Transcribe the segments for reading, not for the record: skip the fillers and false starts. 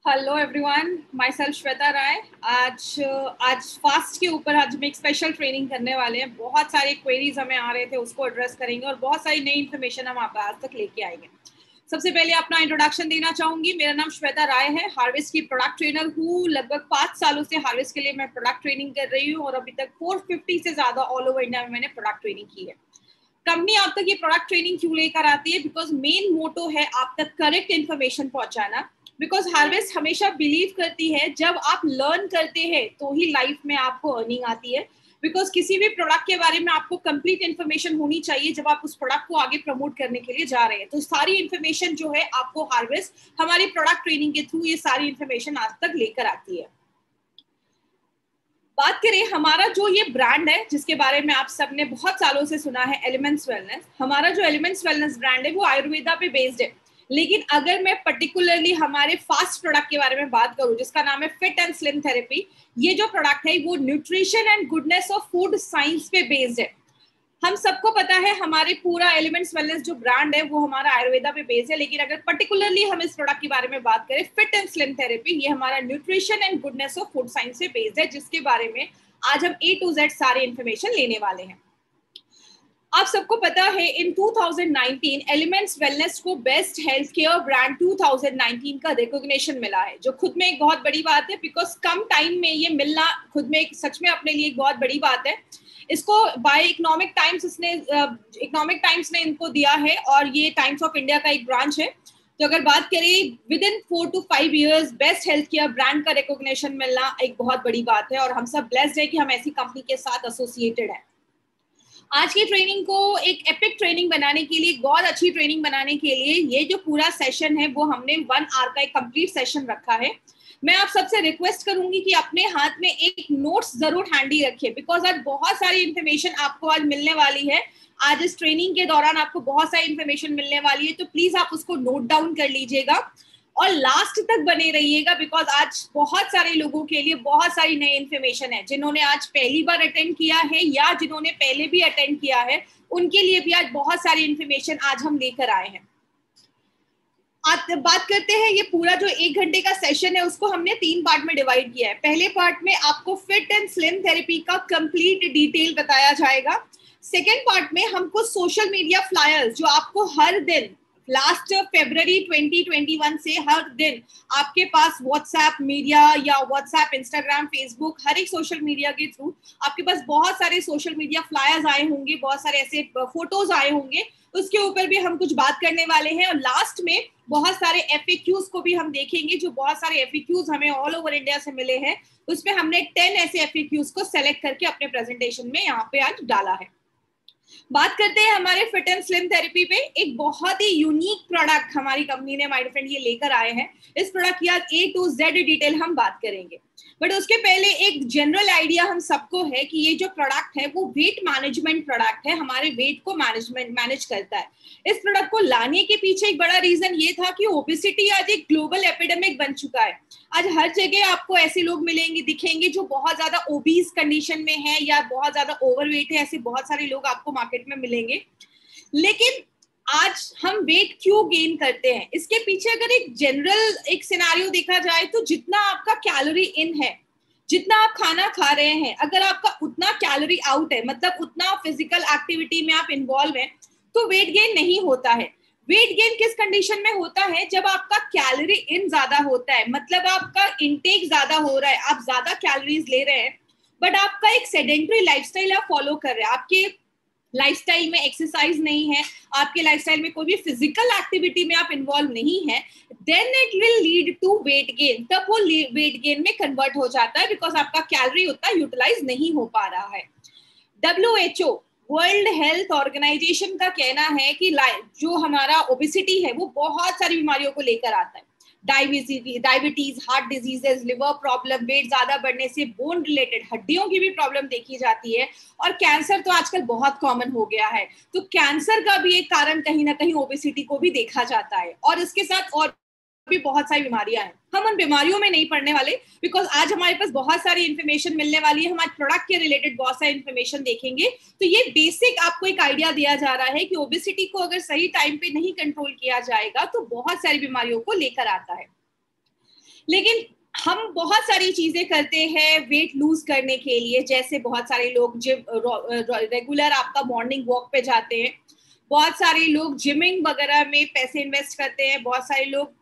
Hello everyone, myself Shweta Rai. आज fast के ऊपर आज हम एक स्पेशल ट्रेनिंग करने वाले हैं। बहुत सारे क्वेरीज हमें आ रहे थे, उसको एड्रेस करेंगे और बहुत सारी नई इन्फॉर्मेशन हम आप आज तक लेके आएंगे। सबसे पहले अपना इंट्रोडक्शन देना चाहूंगी। मेरा नाम श्वेता राय है, हार्वेस्ट की प्रोडक्ट ट्रेनर हूँ। लगभग 5 सालों से हार्वेस्ट के लिए मैं प्रोडक्ट ट्रेनिंग कर रही हूँ और अभी तक 450 से ज्यादा ऑल ओवर इंडिया में मैंने प्रोडक्ट ट्रेनिंग की है। कंपनी आप तक ये प्रोडक्ट ट्रेनिंग क्यों लेकर आती है? बिकॉज मेन मोटो है आप तक करेक्ट इन्फॉर्मेशन पहुंचाना। बिकॉज हार्वेस्ट हमेशा बिलीव करती है जब आप लर्न करते हैं तो ही लाइफ में आपको अर्निंग आती है। बिकॉज किसी भी प्रोडक्ट के बारे में आपको कंप्लीट इन्फॉर्मेशन होनी चाहिए जब आप उस प्रोडक्ट को आगे प्रमोट करने के लिए जा रहे हैं। तो सारी इन्फॉर्मेशन जो है आपको हार्वेस्ट हमारी प्रोडक्ट ट्रेनिंग के थ्रू ये सारी इन्फॉर्मेशन आज तक लेकर आती है। बात करें हमारा जो ये ब्रांड है जिसके बारे में आप सबने बहुत सालों से सुना है, एलिमेंट्स वेलनेस। हमारा जो एलिमेंट्स वेलनेस ब्रांड है वो आयुर्वेदा पे बेस्ड है। लेकिन अगर मैं पर्टिकुलरली हमारे फास्ट प्रोडक्ट के बारे में बात करूं जिसका नाम है फिट एंड स्लिम थेरेपी, ये जो प्रोडक्ट है वो nutrition and goodness of food science पे बेस्ड है। हम सबको पता है हमारे पूरा एलिमेंट्स वेलनेस जो ब्रांड है वो हमारा आयुर्वेदा पे बेस्ड है। लेकिन अगर पर्टिकुलरली हम इस प्रोडक्ट के बारे में बात करें, फिट एंड स्लिम थेरेपी, ये हमारा nutrition and goodness of food science से बेस्ड है, जिसके बारे में आज हम A to Z सारे इन्फॉर्मेशन लेने वाले हैं। आप सबको पता है इन 2019 एलिमेंट्स वेलनेस को बेस्ट हेल्थ केयर ब्रांड 2019 का रिकॉग्निशन मिला है, जो खुद में एक बहुत बड़ी बात है। बिकॉज कम टाइम में ये मिलना खुद में सच में अपने लिए एक बहुत बड़ी बात है। इसको बाय इकोनॉमिक टाइम्स ने इनको दिया है और ये टाइम्स ऑफ इंडिया का एक ब्रांच है। तो अगर बात करें with in 4 to 5 years best health care brand का रिकॉग्निशन मिलना एक बहुत बड़ी बात है और हम सब ब्लेस्ड है कि हम ऐसी कंपनी के साथ एसोसिएटेड है। आज की ट्रेनिंग को एक एपिक ट्रेनिंग बनाने के लिए, बहुत अच्छी ट्रेनिंग बनाने के लिए ये जो पूरा सेशन है वो हमने 1 आवर का एक कंप्लीट सेशन रखा है। मैं आप सबसे रिक्वेस्ट करूंगी कि अपने हाथ में एक नोट्स जरूर हैंडी रखिए। बिकॉज आज बहुत सारी इंफॉर्मेशन आपको आज मिलने वाली है। आज इस ट्रेनिंग के दौरान आपको बहुत सारी इंफॉर्मेशन मिलने वाली है, तो प्लीज आप उसको नोट डाउन कर लीजिएगा और लास्ट तक बने रहिएगा। बिकॉज आज बहुत सारे लोगों के लिए बहुत सारी नई इन्फॉर्मेशन है। जिन्होंने आज पहली बार अटेंड किया है या जिन्होंने पहले भी अटेंड किया है, उनके लिए भी आज बहुत सारी इन्फॉर्मेशन आज हम लेकर आए हैं। बात करते हैं, ये पूरा जो 1 घंटे का सेशन है उसको हमने 3 पार्ट में डिवाइड किया है। पहले पार्ट में आपको फिट एंड स्लिम थेरेपी का कंप्लीट डिटेल बताया जाएगा। सेकेंड पार्ट में हमको सोशल मीडिया फ्लायर्स जो आपको हर दिन लास्ट फरवरी 2021 से हर दिन आपके पास व्हाट्सएप मीडिया या व्हाट्सएप, इंस्टाग्राम, फेसबुक, हर एक सोशल मीडिया के थ्रू आपके पास बहुत सारे सोशल मीडिया फ्लायर्स आए होंगे, बहुत सारे ऐसे फोटोज आए होंगे। उसके ऊपर भी हम कुछ बात करने वाले हैं और लास्ट में बहुत सारे FAQs को भी हम देखेंगे। जो बहुत सारे FAQs हमें ऑल ओवर इंडिया से मिले हैं, उसमें हमने 10 ऐसे FAQs को सेलेक्ट करके अपने प्रेजेंटेशन में यहाँ पे आज डाला है। बात करते हैं हमारे फिट एंड स्लिम थेरेपी पे। एक बहुत ही यूनिक प्रोडक्ट हमारी कंपनी ने, माय फ्रेंड, ये लेकर आए हैं। इस प्रोडक्ट की आज A to Z डिटेल हम बात करेंगे, बट उसके पहले एक जनरल आइडिया हम सबको है कि ये जो प्रोडक्ट है वो वेट मैनेजमेंट प्रोडक्ट है, हमारे वेट को मैनेज करता है। इस प्रोडक्ट को लाने के पीछे एक बड़ा रीजन ये था कि ओबेसिटी आज एक ग्लोबल एपिडेमिक बन चुका है। आज हर जगह आपको ऐसे लोग मिलेंगे, दिखेंगे जो बहुत ज्यादा ओबीज कंडीशन में है या बहुत ज्यादा ओवरवेट है। ऐसे बहुत सारे लोग आपको मार्केट में मिलेंगे। लेकिन आज हम वेट क्यों गेन करते हैं, इसके पीछे अगर एक जनरल एक सिनेरियो देखा जाए तो जितना आपका कैलोरी इन है, जितना आप खाना खा रहे हैं, अगर आपका उतना कैलोरी आउट है, मतलब उतना फिजिकल एक्टिविटी में आप इन्वॉल्व हैं, तो वेट गेन नहीं होता है। वेट गेन किस कंडीशन में होता है? जब आपका कैलोरी इन ज्यादा होता है, मतलब आपका इंटेक ज्यादा हो रहा है, आप ज्यादा कैलोरीज ले रहे हैं, बट आपका एक सेडेंटरी लाइफस्टाइल आप फॉलो कर रहे हैं, आपके लाइफस्टाइल में एक्सरसाइज नहीं है, आपके लाइफस्टाइल में कोई भी फिजिकल एक्टिविटी में आप इन्वॉल्व नहीं है, then it will lead to weight gain. तब वो वेट गेन में कन्वर्ट हो जाता है, बिकॉज आपका कैलोरी उतना यूटिलाइज नहीं हो पा रहा है। WHO, वर्ल्ड हेल्थ ऑर्गेनाइजेशन का कहना है कि जो हमारा ओबेसिटी है वो बहुत सारी बीमारियों को लेकर आता है। Diabetes, heart diseases, liver problem, weight ज्यादा बढ़ने से बोन रिलेटेड हड्डियों की भी प्रॉब्लम देखी जाती है और कैंसर तो आजकल बहुत कॉमन हो गया है। तो कैंसर का भी एक कारण कहीं ना कहीं ओबेसिटी को भी देखा जाता है और इसके साथ और भी बहुत सारी बीमारियां हैं। हम उन बीमारियों में नहीं पढ़ने वाले, बिकॉज आज हमारे पास बहुत सारी इन्फॉर्मेशन मिलने वाली है। हम आज प्रोडक्ट के रिलेटेड बहुत सारी इन्फॉर्मेशन देखेंगे। तो ये बेसिक आपको एक आइडिया दिया जा रहा है कि ओबेसिटी को अगर सही टाइम पे नहीं कंट्रोल किया जाएगा तो बहुत सारी बीमारियों को लेकर आता है। लेकिन हम बहुत सारी चीजें करते हैं वेट लूज करने के लिए, जैसे बहुत सारे लोग जिम रेगुलर आपका मॉर्निंग वॉक पे जाते हैं, बहुत सारे लोग जिमिंग वगैरह में पैसे इन्वेस्ट करते हैं, बहुत सारे लोग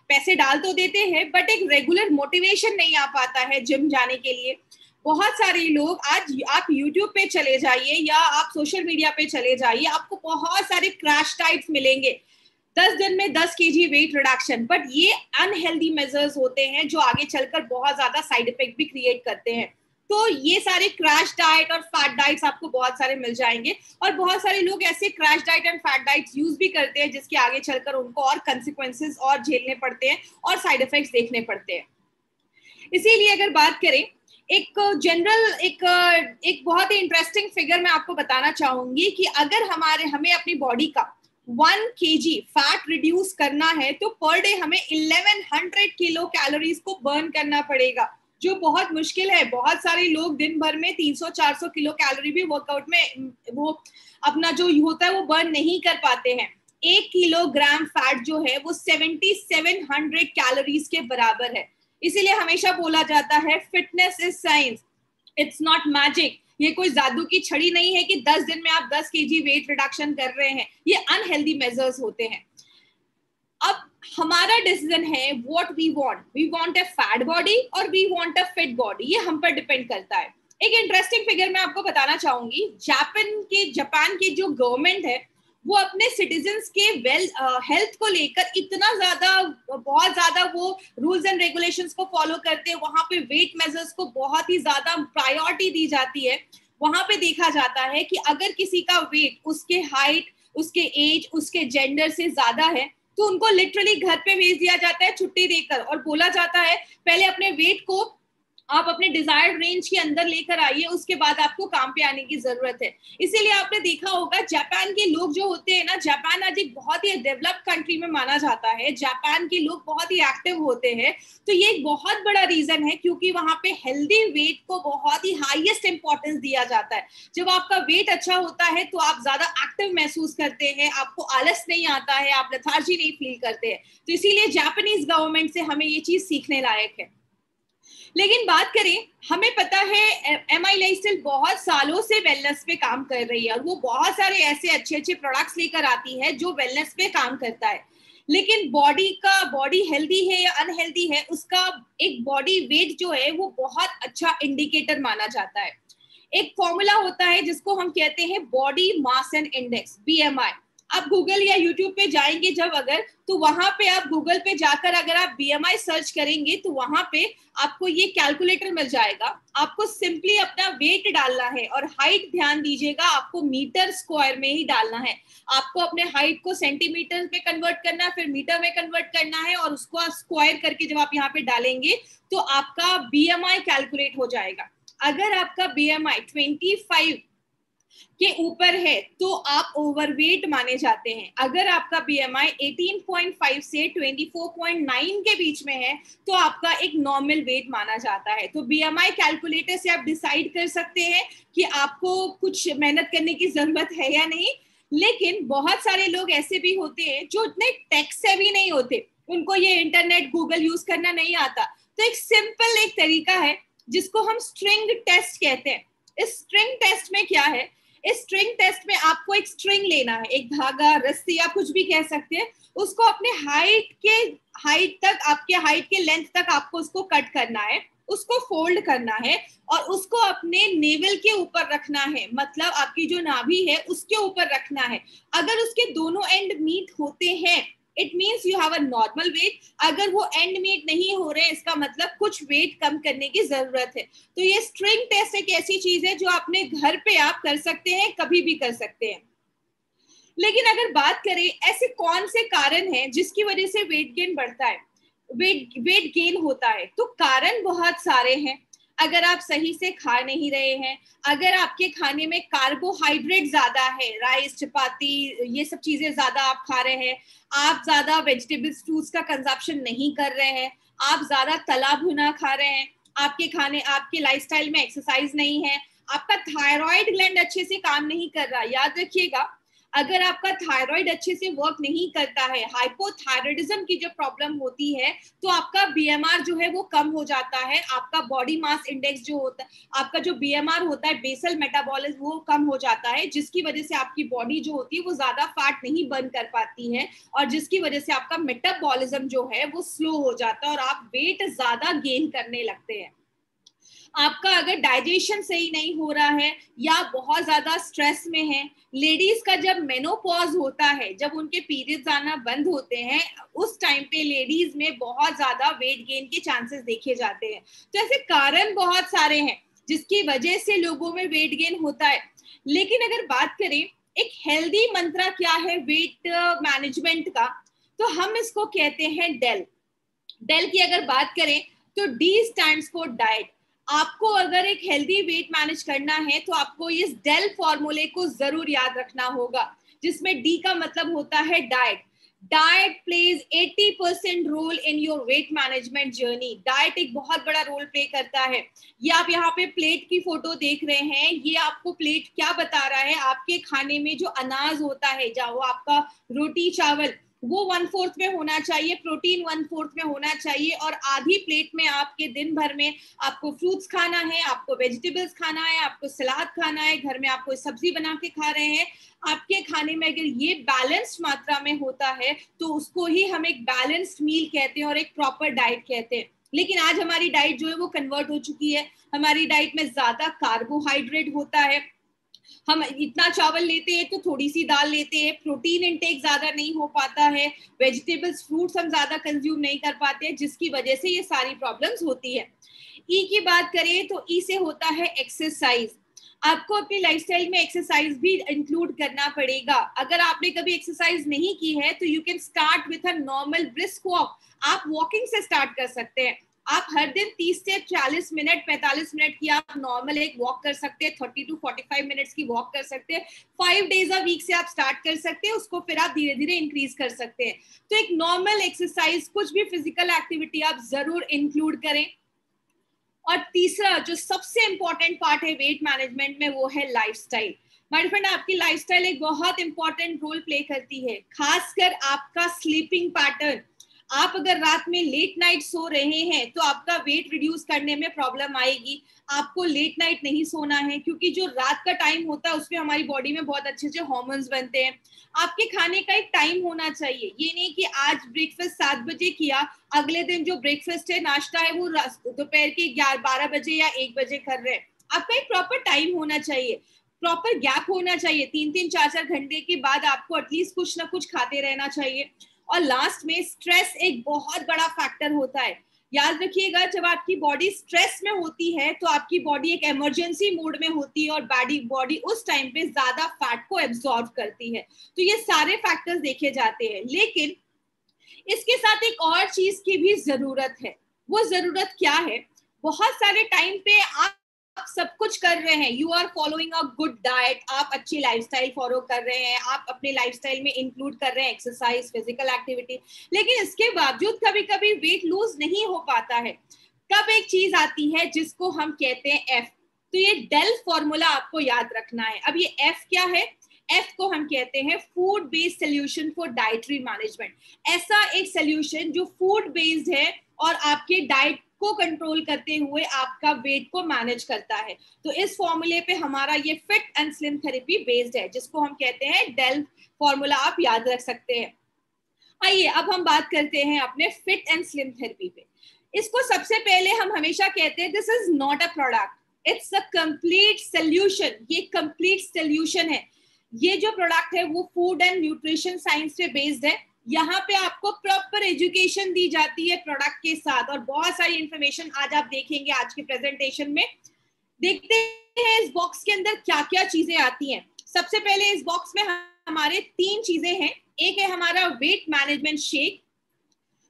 पैसे डाल तो देते हैं बट एक रेगुलर मोटिवेशन नहीं आ पाता है जिम जाने के लिए। बहुत सारे लोग, आज आप YouTube पे चले जाइए या आप सोशल मीडिया पे चले जाइए, आपको बहुत सारे क्रैश डाइट्स मिलेंगे, 10 दिन में 10 kg वेट रिडक्शन, बट ये अनहेल्दी मेजर्स होते हैं जो आगे चलकर बहुत ज्यादा साइड इफेक्ट भी क्रिएट करते हैं। तो ये सारे क्रैश डाइट और फैट डाइट्स आपको बहुत सारे मिल जाएंगे, और बहुत सारे लोग ऐसे crash diet and fat diets use भी करते हैं जिसके आगे चलकर उनको और कंसिक्वेंसेस और झेलने पड़ते हैं और साइड इफेक्ट्स देखने पड़ते हैं। इसीलिए अगर बात करें एक जनरल एक बहुत ही इंटरेस्टिंग फिगर मैं आपको बताना चाहूंगी कि अगर हमें अपनी बॉडी का 1 kg फैट रिड्यूस करना है तो पर डे हमें 1100 किलो कैलोरीज को बर्न करना पड़ेगा, जो बहुत मुश्किल है। बहुत सारे लोग दिन भर में 300-400 किलो कैलोरी भी वर्कआउट में वो अपना जो होता है वो बर्न नहीं कर पाते हैं। 1 किलोग्राम फैट जो है वो 7700 कैलोरीज के बराबर है। इसीलिए हमेशा बोला जाता है fitness is science, it's not magic. ये कोई जादू की छड़ी नहीं है कि 10 दिन में आप 10 kg वेट रिडक्शन कर रहे हैं, ये अनहेल्दी मेजर्स होते हैं। अब हमारा डिसीजन है what we want a fat body और we want a fit body, ये हम पर डिपेंड करता है। एक इंटरेस्टिंग फिगर मैं आपको बताना चाहूंगी, जापान की जो गवर्नमेंट है वो अपने सिटीजन्स के हेल्थ को लेकर इतना ज्यादा, बहुत ज्यादा वो रूल्स एंड रेगुलेशंस को फॉलो करते हैं। वहां पे वेट मेजर्स को बहुत ही ज्यादा प्रायोरिटी दी जाती है। वहां पे देखा जाता है कि अगर किसी का वेट उसके हाइट, उसके एज, उसके जेंडर से ज्यादा है तो उनको लिटरली घर पे भेज दिया जाता है छुट्टी देकर, और बोला जाता है पहले अपने वेट को आप अपने डिजायर्ड रेंज के अंदर लेकर आइए, उसके बाद आपको काम पे आने की जरूरत है। इसीलिए आपने देखा होगा जापान के लोग जो होते हैं ना, जापान आज एक बहुत ही डेवलप्ड कंट्री में माना जाता है, जापान के लोग बहुत ही एक्टिव होते हैं। तो ये एक बहुत बड़ा रीजन है क्योंकि वहां पे हेल्दी वेट को बहुत ही हाईएस्ट इंपॉर्टेंस दिया जाता है। जब आपका वेट अच्छा होता है तो आप ज्यादा एक्टिव महसूस करते हैं, आपको आलस नहीं आता है, आप लेथार्जी नहीं फील करते हैं। तो इसीलिए जापानीज गवर्नमेंट से हमें ये चीज सीखने लायक है। लेकिन बात करें, हमें पता है MI लाइफस्टाइल बहुत सालों से वेलनेस पे काम कर रही है और वो बहुत सारे ऐसे अच्छे अच्छे प्रोडक्ट्स लेकर आती है जो वेलनेस पे काम करता है। लेकिन बॉडी हेल्दी है या अनहेल्दी है, उसका एक बॉडी वेट जो है वो बहुत अच्छा इंडिकेटर माना जाता है। एक फॉर्मूला होता है जिसको हम कहते हैं body mass and index, BMI। आप गूगल या यूट्यूब पे जाएंगे जब अगर, तो वहां पे आप गूगल पे जाकर अगर आप BMI सर्च करेंगे तो वहां पे आपको ये कैलकुलेटर मिल जाएगा। आपको सिंपली अपना वेट डालना है और हाइट ध्यान दीजिएगा, आपको मीटर स्क्वायर में ही डालना है। आपको अपने हाइट को सेंटीमीटर में कन्वर्ट करना है, फिर मीटर में कन्वर्ट करना है, और उसको स्क्वायर करके जब आप यहाँ पे डालेंगे तो आपका BMI कैलकुलेट हो जाएगा। अगर आपका BMI 25 के ऊपर है तो आप ओवरवेट माने जाते हैं। अगर आपका BMI 18.5 से 24.9 के बीच में है तो आपका एक नॉर्मल वेट माना जाता है। तो BMI कैलकुलेटर से आप डिसाइड कर सकते हैं कि आपको कुछ मेहनत करने की जरूरत है या नहीं। लेकिन बहुत सारे लोग ऐसे भी होते हैं जो इतने टेक सेवी नहीं होते, उनको ये इंटरनेट गूगल यूज करना नहीं आता। तो एक सिंपल एक तरीका है जिसको हम स्ट्रिंग टेस्ट कहते हैं। इस स्ट्रिंग टेस्ट में क्या है, इस स्ट्रिंग टेस्ट में आपको एक स्ट्रिंग लेना है, एक धागा, रस्सी, आप कुछ भी कह सकते हैं, उसको अपने हाइट तक, आपके हाइट के लेंथ तक आपको उसको कट करना है, उसको फोल्ड करना है और उसको अपने नेवल के ऊपर रखना है, मतलब आपकी जो नाभि है उसके ऊपर रखना है। अगर उसके दोनों एंड मीट होते हैं it means you have a normal weight. अगर वो एंड मीट नहीं हो रहे इसका मतलब कुछ वेट कम करने की जरूरत है। तो ये स्ट्रिंग टेस्ट एक ऐसी चीज है जो अपने घर पे आप कर सकते हैं, कभी भी कर सकते हैं। लेकिन अगर बात करें ऐसे कौन से कारण हैं जिसकी वजह से वेट गेन बढ़ता है, वेट गेन होता है, तो कारण बहुत सारे हैं। अगर आप सही से खा नहीं रहे हैं, अगर आपके खाने में कार्बोहाइड्रेट ज्यादा है, राइस, चपाती, ये सब चीजें ज्यादा आप खा रहे हैं, आप ज्यादा वेजिटेबल्स, फ्रूट्स का कंजप्शन नहीं कर रहे हैं, आप ज्यादा तला भुना खा रहे हैं, आपके लाइफस्टाइल में एक्सरसाइज नहीं है, आपका थायराइड ग्लैंड अच्छे से काम नहीं कर रहा। याद रखिएगा, अगर आपका थायराइड अच्छे से वर्क नहीं करता है, हाइपोथायराइडिज्म की जो प्रॉब्लम होती है, तो आपका बीएमआर जो है वो कम हो जाता है, आपका बॉडी मास इंडेक्स जो होता है, आपका जो बीएमआर होता है बेसल मेटाबॉलिज्म, वो कम हो जाता है, जिसकी वजह से आपकी बॉडी जो होती है वो ज्यादा फैट नहीं बर्न कर पाती है, और जिसकी वजह से आपका मेटाबॉलिज्म जो है वो स्लो हो जाता है और आप वेट ज्यादा गेन करने लगते हैं। आपका अगर डाइजेशन सही नहीं हो रहा है या बहुत ज्यादा स्ट्रेस में है, लेडीज का जब मेनोपॉज होता है, जब उनके पीरियड्स आना बंद होते हैं, उस टाइम पे लेडीज में बहुत ज्यादा वेट गेन के चांसेस देखे जाते हैं। तो ऐसे कारण बहुत सारे हैं जिसकी वजह से लोगों में वेट गेन होता है। लेकिन अगर बात करें एक हेल्दी मंत्रा क्या है वेट मैनेजमेंट का, तो हम इसको कहते हैं डेल। डेल की अगर बात करें तो डी स्टैंड्स फॉर डाइट। आपको अगर एक हेल्दी वेट मैनेज करना है तो आपको इस डेल फॉर्मूले को जरूर याद रखना होगा, जिसमें डी का मतलब होता है diet. Diet plays 80% role in your weight management journey. Diet एक बहुत बड़ा रोल प्ले करता है। ये आप यहाँ पे प्लेट की फोटो देख रहे हैं, ये आपको प्लेट क्या बता रहा है, आपके खाने में जो अनाज होता है, जो आपका रोटी चावल, वो 1/4 में होना चाहिए, प्रोटीन 1/4 में होना चाहिए, और आधी प्लेट में आपके दिन भर में आपको फ्रूट्स खाना है, आपको वेजिटेबल्स खाना है, आपको सलाद खाना है, घर में आप कोई सब्जी बना के खा रहे हैं। आपके खाने में अगर ये बैलेंस्ड मात्रा में होता है तो उसको ही हम एक बैलेंस्ड मील कहते हैं और एक प्रॉपर डाइट कहते हैं। लेकिन आज हमारी डाइट जो है वो कन्वर्ट हो चुकी है। हमारी डाइट में ज्यादा कार्बोहाइड्रेट होता है, हम इतना चावल लेते हैं तो थोड़ी सी दाल लेते हैं, प्रोटीन इंटेक ज्यादा नहीं हो पाता है, वेजिटेबल्स फ्रूट्स हम ज्यादा कंज्यूम नहीं कर पाते हैं, जिसकी वजह से ये सारी प्रॉब्लम्स होती है। ई की बात करें तो ई से होता है एक्सरसाइज। आपको अपनी लाइफस्टाइल में एक्सरसाइज भी इंक्लूड करना पड़ेगा। अगर आपने कभी एक्सरसाइज नहीं की है तो you can start with a normal brisk walk. आप वॉकिंग से स्टार्ट कर सकते हैं। आप हर दिन 30 से 40 मिनट 45 मिनट की आप नॉर्मल एक वॉक कर सकते हैं, 30 to 45 मिनट्स की वॉक कर सकते हैं। 5 डेज अ वीक से आप स्टार्ट कर सकते हैं, उसको फिर आप धीरे धीरे इंक्रीज कर सकते हैं। तो एक नॉर्मल एक्सरसाइज, कुछ भी फिजिकल एक्टिविटी आप जरूर इंक्लूड करें। और तीसरा जो सबसे इंपॉर्टेंट पार्ट है वेट मैनेजमेंट में, वो है लाइफस्टाइल। माय फ्रेंड, आपकी लाइफस्टाइल एक बहुत इंपॉर्टेंट रोल प्ले करती है, खासकर आपका स्लीपिंग पैटर्न। आप अगर रात में लेट नाइट सो रहे हैं तो आपका वेट रिड्यूस करने में प्रॉब्लम आएगी। आपको लेट नाइट नहीं सोना है, क्योंकि जो रात का टाइम होता है उसमें हमारी बॉडी में बहुत अच्छे अच्छे हार्मोन्स बनते हैं। आपके खाने का एक टाइम होना चाहिए, ये नहीं कि आज ब्रेकफास्ट 7 बजे किया, अगले दिन जो ब्रेकफास्ट है, नाश्ता है, वो दोपहर के 12 बजे या 1 बजे कर रहे हैं। आपका एक प्रॉपर टाइम होना चाहिए, प्रॉपर गैप होना चाहिए, 3-3 4-4 घंटे के बाद आपको एटलीस्ट कुछ ना कुछ खाते रहना चाहिए। और लास्ट में स्ट्रेस एक बहुत बड़ा फैक्टर होता है। याद रखिएगा, जब आपकी बॉडी स्ट्रेस में होती है तो आपकी बॉडी एक इमरजेंसी मोड में होती है और बॉडी उस टाइम पे ज्यादा फैट को एब्जॉर्ब करती है। तो ये सारे फैक्टर्स देखे जाते हैं। लेकिन इसके साथ एक और चीज की भी जरूरत है। वो जरूरत क्या है? बहुत सारे टाइम पे आप सब कुछ कर रहे हैं, you are following a good diet, आप अच्छी लाइफस्टाइल फॉलो कर रहे हैं, आप अपने लाइफस्टाइल में इंक्लूड कर रहे हैं एक्सरसाइज, फिजिकल एक्टिविटी, लेकिन इसके बावजूद कभी कभी वेट लूज नहीं हो पाता है। तब एक चीज आती है जिसको हम कहते हैं एफ। तो ये डेल फॉर्मूला आपको याद रखना है। अब ये एफ क्या है? एफ को हम कहते हैं food based solution for dietary management. ऐसा एक सोल्यूशन जो फूड बेस्ड है और आपके डाइट को कंट्रोल करते हुए आपका वेट को मैनेज करता है। तो इस फॉर्मूले पे हमारा ये fit and slim therapy based है, जिसको हम कहते हैं डेल फॉर्मूला। आप याद रख सकते हैं। आइए अब हम बात करते हैं अपने फिट एंड स्लिम थेरेपी पे। इसको सबसे पहले हम हमेशा कहते हैं this is not a product, it's a complete solution. ये कंप्लीट सोल्यूशन है। ये जो प्रोडक्ट है वो फूड एंड न्यूट्रिशन साइंस पे बेस्ड है। यहाँ पे आपको प्रॉपर एजुकेशन दी जाती है प्रोडक्ट के साथ, और बहुत सारी इंफॉर्मेशन आज आप देखेंगे आज के प्रेजेंटेशन में। देखते हैं इस बॉक्स के अंदर क्या क्या चीजें आती हैं। सबसे पहले इस बॉक्स में हमारे 3 चीजें हैं। एक है हमारा वेट मैनेजमेंट शेक,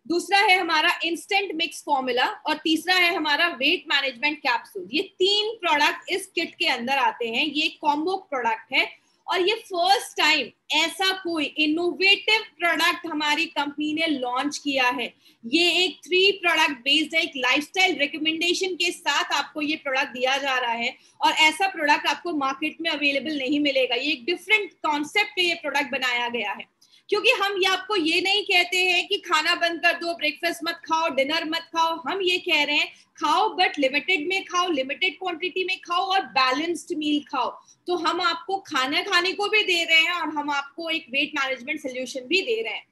दूसरा है हमारा इंस्टेंट मिक्स फॉर्मूला, और तीसरा है हमारा वेट मैनेजमेंट कैप्सूल। ये 3 प्रोडक्ट इस किट के अंदर आते हैं। ये कॉम्बो प्रोडक्ट है और ये फर्स्ट टाइम ऐसा कोई इनोवेटिव प्रोडक्ट हमारी कंपनी ने लॉन्च किया है। ये एक 3 प्रोडक्ट बेस्ड है, एक लाइफस्टाइल रिकमेंडेशन के साथ आपको ये प्रोडक्ट दिया जा रहा है और ऐसा प्रोडक्ट आपको मार्केट में अवेलेबल नहीं मिलेगा। ये एक डिफरेंट कॉन्सेप्ट पे ये प्रोडक्ट बनाया गया है, क्योंकि हम ये आपको ये नहीं कहते हैं कि खाना बंद कर दो, ब्रेकफास्ट मत खाओ, डिनर मत खाओ। हम ये कह रहे हैं खाओ बट लिमिटेड में खाओ, लिमिटेड क्वांटिटी में खाओ और बैलेंस्ड मील खाओ। तो हम आपको खाना खाने को भी दे रहे हैं और हम आपको एक वेट मैनेजमेंट सोल्यूशन भी दे रहे हैं।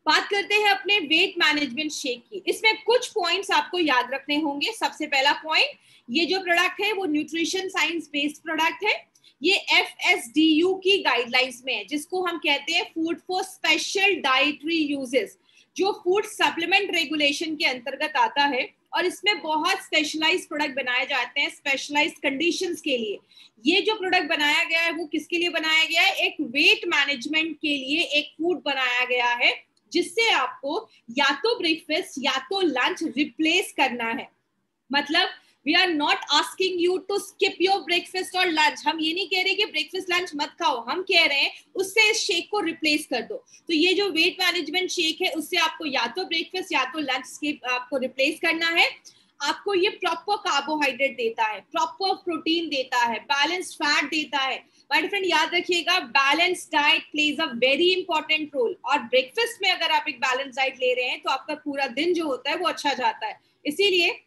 बात करते हैं अपने वेट मैनेजमेंट शेक की। इसमें कुछ पॉइंट्स आपको याद रखने होंगे। सबसे पहला पॉइंट, ये जो प्रोडक्ट है वो न्यूट्रिशन साइंस बेस्ड प्रोडक्ट है। ये FSDU की गाइडलाइंस में है, जिसको हम कहते हैं food for special dietary uses, जो फूड सप्लीमेंट रेगुलेशन के अंतर्गत आता है। और इसमें बहुत स्पेशलाइज्ड प्रोडक्ट बनाए जाते हैं स्पेशलाइज्ड कंडीशंस के लिए। ये जो प्रोडक्ट बनाया गया है वो किसके लिए बनाया गया है? एक वेट मैनेजमेंट के लिए एक फूड बनाया गया है, जिससे आपको या तो ब्रेकफास्ट या तो लंच रिप्लेस करना है। मतलब we are not asking you to skip your breakfast or lunch। हम ये नहीं कह रहे कि ब्रेकफास्ट लंच मत खाओ, हम कह रहे हैं उससे इस शेक को रिप्लेस कर दो। तो ये जो वेट मैनेजमेंट शेक है उससे आपको या तो ब्रेकफास्ट या तो लंच स्किप आपको रिप्लेस करना है। आपको ये प्रॉपर कार्बोहाइड्रेट देता है, प्रॉपर प्रोटीन देता है, बैलेंस्ड फैट देता है। माय फ्रेंड याद रखिएगा, balanced diet plays a very important role. और ब्रेकफास्ट में अगर आप एक बैलेंस डाइट ले रहे हैं तो आपका पूरा दिन जो होता है वो अच्छा जाता है। इसीलिए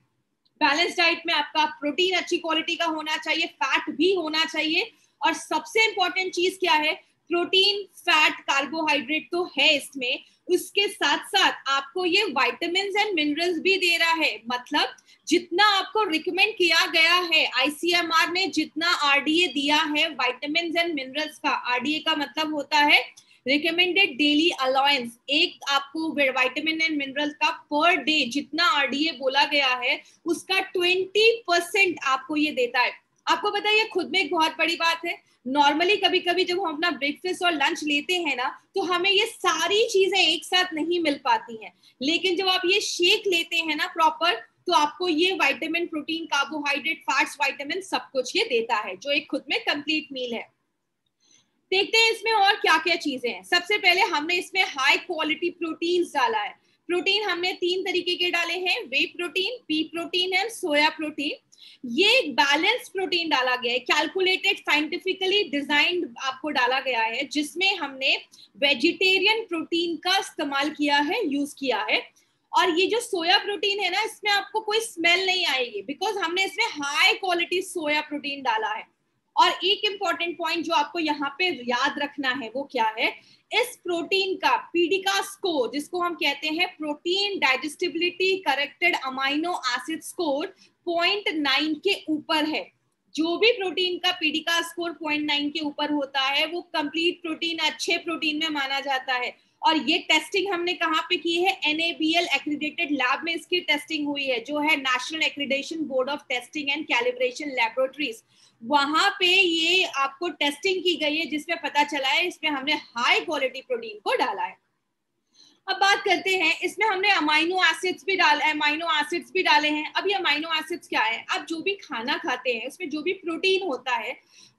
बैलेंस डाइट में आपका प्रोटीन अच्छी क्वालिटी का होना चाहिए, फैट भी होना चाहिए। और सबसे इंपॉर्टेंट चीज क्या है? प्रोटीन, फैट, कार्बोहाइड्रेट तो है इसमें, उसके साथ साथ आपको ये विटामिन्स एंड मिनरल्स भी दे रहा है। मतलब जितना आपको रिकमेंड किया गया है, ICMR ने जितना RDA दिया है विटामिन्स एंड मिनरल्स का, RDA का मतलब होता है रिकमेंडेड डेली अलाउंस, एक आपको विटामिन एंड मिनरल का पर डे जितना RDA बोला गया है उसका 20% आपको ये देता है। आपको पता है ये खुद में एक बहुत बड़ी बात है। नॉर्मली कभी कभी जब हम अपना ब्रेकफास्ट और लंच लेते हैं ना, तो हमें ये सारी चीजें एक साथ नहीं मिल पाती हैं। लेकिन जब आप ये शेक लेते हैं ना प्रॉपर, तो आपको ये vitamin, protein, carbohydrate, fats, vitamin सब कुछ ये देता है, जो एक खुद में कंप्लीट मील है। देखते हैं इसमें और क्या क्या चीजें हैं। सबसे पहले हमने इसमें हाई क्वालिटी प्रोटीन डाला है। प्रोटीन हमने 3 तरीके के डाले हैं, whey protein, pea protein and soya protein. ये एक बैलेंस प्रोटीन डाला गया है, कैलकुलेटेड, साइंटिफिकली डिजाइंड आपको डाला गया है, जिसमें हमने वेजिटेरियन प्रोटीन का इस्तेमाल किया है, यूज किया है। और ये जो सोया प्रोटीन है ना, इसमें आपको कोई स्मेल नहीं आएगी, बिकॉज हमने इसमें हाई क्वालिटी सोया प्रोटीन डाला है। और एक इंपॉर्टेंट पॉइंट जो आपको यहाँ पे याद रखना है वो क्या है? इस प्रोटीन का पीडिका स्कोर, जिसको हम कहते हैं protein digestibility corrected amino acid score, 0.9 के ऊपर है। जो भी प्रोटीन का पीडिका स्कोर 0.9 के ऊपर होता है वो कंप्लीट प्रोटीन, अच्छे प्रोटीन में माना जाता है। और ये टेस्टिंग हमने कहाँ पे की है? NABL एक्रीडेटेड लैब में इसकी टेस्टिंग हुई है, जो है national accreditation board of testing and calibration laboratories. वहां पे ये आपको टेस्टिंग की गई है, जिसमें पता चला है इसमें हमने हाई क्वालिटी प्रोटीन को डाला है। अब बात करते हैं, इसमें हमने अमाइनो एसिड्स भी डाले हैं। अब ये अमाइनो एसिड्स क्या है? आप जो भी खाना खाते हैं उसमें जो भी प्रोटीन होता है,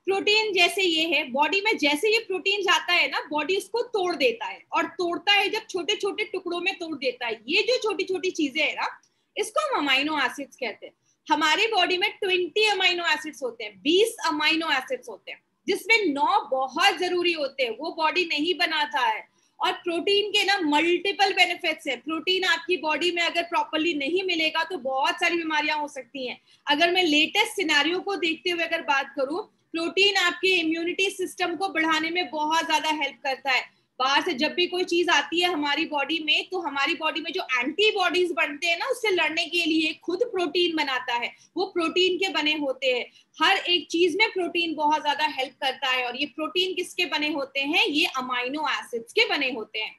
प्रोटीन जैसे ये है, बॉडी में जैसे ये प्रोटीन जाता है ना, बॉडी उसको तोड़ देता है। और तोड़ता है जब छोटे छोटे टुकड़ों में तोड़ देता है। ये जो छोटी छोटी चीजें है ना, इसको हम अमाइनो एसिड्स कहते हैं। हमारी बॉडी में 20 अमाइनो एसिड्स होते हैं, 20 अमाइनो एसिड्स होते हैं, जिसमें 9 बहुत जरूरी होते हैं, वो बॉडी नहीं बनाता है। और प्रोटीन के ना मल्टीपल बेनिफिट्स है। प्रोटीन आपकी बॉडी में अगर प्रॉपर्ली नहीं मिलेगा तो बहुत सारी बीमारियां हो सकती हैं। अगर मैं लेटेस्ट सिनेरियो को देखते हुए अगर बात करूं, प्रोटीन आपके इम्यूनिटी सिस्टम को बढ़ाने में बहुत ज्यादा हेल्प करता है। बाहर से जब भी कोई चीज आती है हमारी बॉडी में, तो हमारी बॉडी में जो एंटीबॉडीज बनते हैं ना, उससे लड़ने के लिए खुद प्रोटीन बनाता है, वो प्रोटीन के बने होते हैं। हर एक चीज में प्रोटीन बहुत ज्यादा हेल्प करता है। और ये प्रोटीन किसके बने होते हैं? ये अमाइनो एसिड्स के बने होते हैं।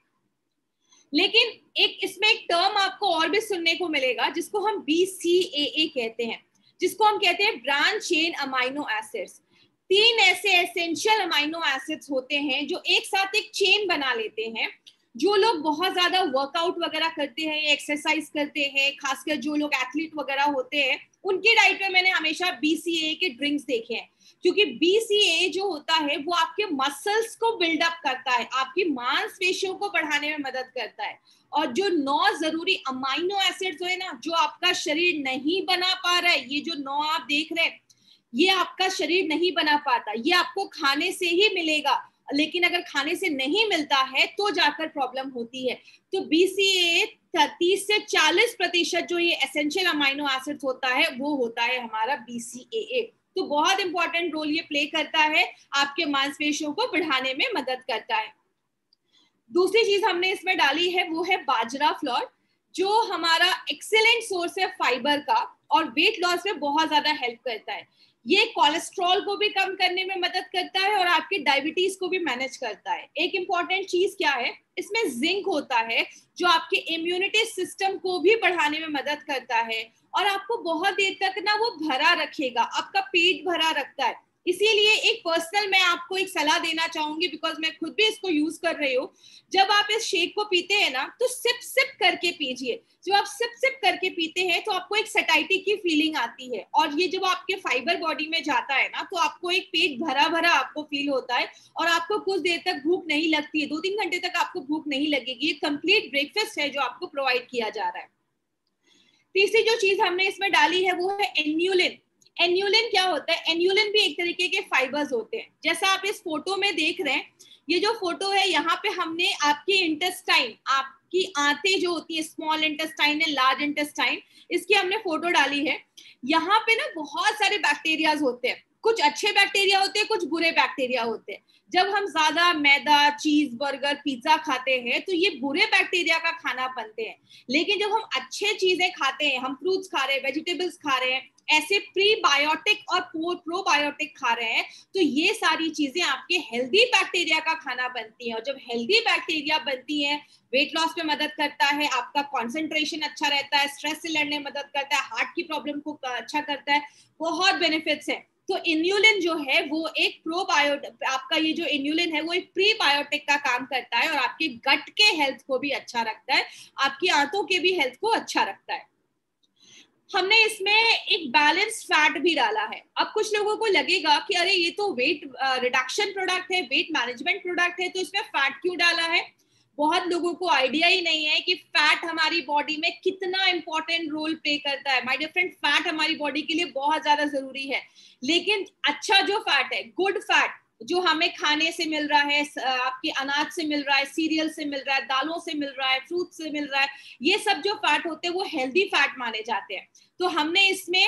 लेकिन एक इसमें एक टर्म आपको और भी सुनने को मिलेगा, जिसको हम BCAA कहते हैं, जिसको हम कहते हैं ब्रांच चेन अमाइनो एसिड्स। 3 ऐसे एसेंशियल अमाइनो एसिड्स होते हैं जो एक साथ एक चेन बना लेते हैं। जो लोग बहुत ज्यादा वर्कआउट वगैरह करते हैं, एक्सरसाइज करते हैं, खासकर जो लोग एथलीट वगैरह होते हैं, उनकी डाइट में मैंने हमेशा BCAA के ड्रिंक्स देखे हैं, क्योंकि BCAA जो होता है वो आपके मसल्स को बिल्डअप करता है, आपकी मांसपेशियों को बढ़ाने में मदद करता है, और जो 9 जरूरी अमाइनो एसिड्स है ना, जो आपका शरीर नहीं बना पा रहा है, ये जो 9 आप देख रहे हैं, ये आपका शरीर नहीं बना पाता, ये आपको खाने से ही मिलेगा, लेकिन अगर खाने से नहीं मिलता है तो जाकर प्रॉब्लम होती है। तो BCAA 30 से 40% जो ये एसेंशियल अमाइनो एसिड्स होता है वो होता है हमारा BCAA। तो बहुत इंपॉर्टेंट रोल ये प्ले करता है, आपके मांसपेशियों को बढ़ाने में मदद करता है। दूसरी चीज हमने इसमें डाली है वो है बाजरा फ्लोर, जो हमारा एक्सीलेंट सोर्स है फाइबर का और वेट लॉस में बहुत ज्यादा हेल्प करता है। ये कोलेस्ट्रॉल को भी कम करने में मदद करता है और आपकी डायबिटीज को भी मैनेज करता है। एक इंपॉर्टेंट चीज क्या है, इसमें जिंक होता है जो आपके इम्यूनिटी सिस्टम को भी बढ़ाने में मदद करता है और आपको बहुत देर तक ना वो भरा रखेगा, आपका पेट भरा रखता है। इसीलिए एक पर्सनल मैं आपको एक सलाह देना चाहूंगी, बिकॉज मैं खुद भी इसको यूज कर रही हूँ। जब आप इस शेक को पीते हैं ना तो सिप सिप करके पीजिए। जब आप सिप सिप करके पीते हैं तो आपको एक सटाइटी की फीलिंग आती है, और ये जब आपके फाइबर बॉडी में जाता है ना तो आपको एक पेट भरा भरा आपको फील होता है और आपको कुछ देर तक भूख नहीं लगती है, 2-3 घंटे तक आपको भूख नहीं लगेगी। ये कंप्लीट ब्रेकफास्ट है जो आपको प्रोवाइड किया जा रहा है। तीसरी जो चीज हमने इसमें डाली है वो है एन्यूलिन। एन्यूलिन क्या होता है, एन्यूलिन भी एक तरीके के फाइबर्स होते हैं। जैसा आप इस फोटो में देख रहे हैं, ये जो फोटो है यहाँ पे हमने आपके इंटेस्टाइन, आपकी आंतें जो होती है, स्मॉल इंटेस्टाइन है, लार्ज इंटेस्टाइन, इसकी हमने फोटो डाली है। यहाँ पे ना बहुत सारे बैक्टीरियाज होते हैं, कुछ अच्छे बैक्टीरिया होते हैं, कुछ बुरे बैक्टीरिया होते हैं। जब हम ज्यादा मैदा, चीज, बर्गर, पिज्जा खाते हैं तो ये बुरे बैक्टीरिया का खाना बनते हैं, लेकिन जब हम अच्छे चीजें खाते हैं, हम फ्रूट्स खा रहे हैं, वेजिटेबल्स खा रहे हैं, ऐसे प्रीबायोटिक और प्रोबायोटिक खा रहे हैं, तो ये सारी चीजें आपके हेल्दी बैक्टीरिया का खाना बनती हैं। और जब हेल्दी बैक्टीरिया बनती हैं, वेट लॉस में मदद करता है, आपका कॉन्सेंट्रेशन अच्छा रहता है, स्ट्रेस से लड़ने में मदद करता है, हार्ट की प्रॉब्लम को अच्छा करता है, बहुत बेनिफिट्स है। तो इन्यूलिन जो है वो एक प्रोबायोटिक, आपका ये जो इन्यूलिन है वो एक प्रीबायोटिक का काम करता है और आपके गट के हेल्थ को भी अच्छा रखता है, आपकी आंतों के भी हेल्थ को अच्छा रखता है। हमने इसमें एक बैलेंस फैट भी डाला है। अब कुछ लोगों को लगेगा कि अरे ये तो वेट रिडक्शन प्रोडक्ट है, वेट मैनेजमेंट प्रोडक्ट है, तो इसमें फैट क्यों डाला है। बहुत लोगों को आइडिया ही नहीं है कि फैट हमारी बॉडी में कितना इंपॉर्टेंट रोल प्ले करता है। माय डियर फ्रेंड, फैट हमारी बॉडी के लिए बहुत ज्यादा जरूरी है, लेकिन अच्छा जो फैट है, गुड फैट, जो हमें खाने से मिल रहा है, आपके अनाज से मिल रहा है, सीरियल से मिल रहा है, दालों से मिल रहा है, फ्रूट से मिल रहा है, ये सब जो फैट होते हैं वो हेल्दी फैट माने जाते हैं। तो हमने इसमें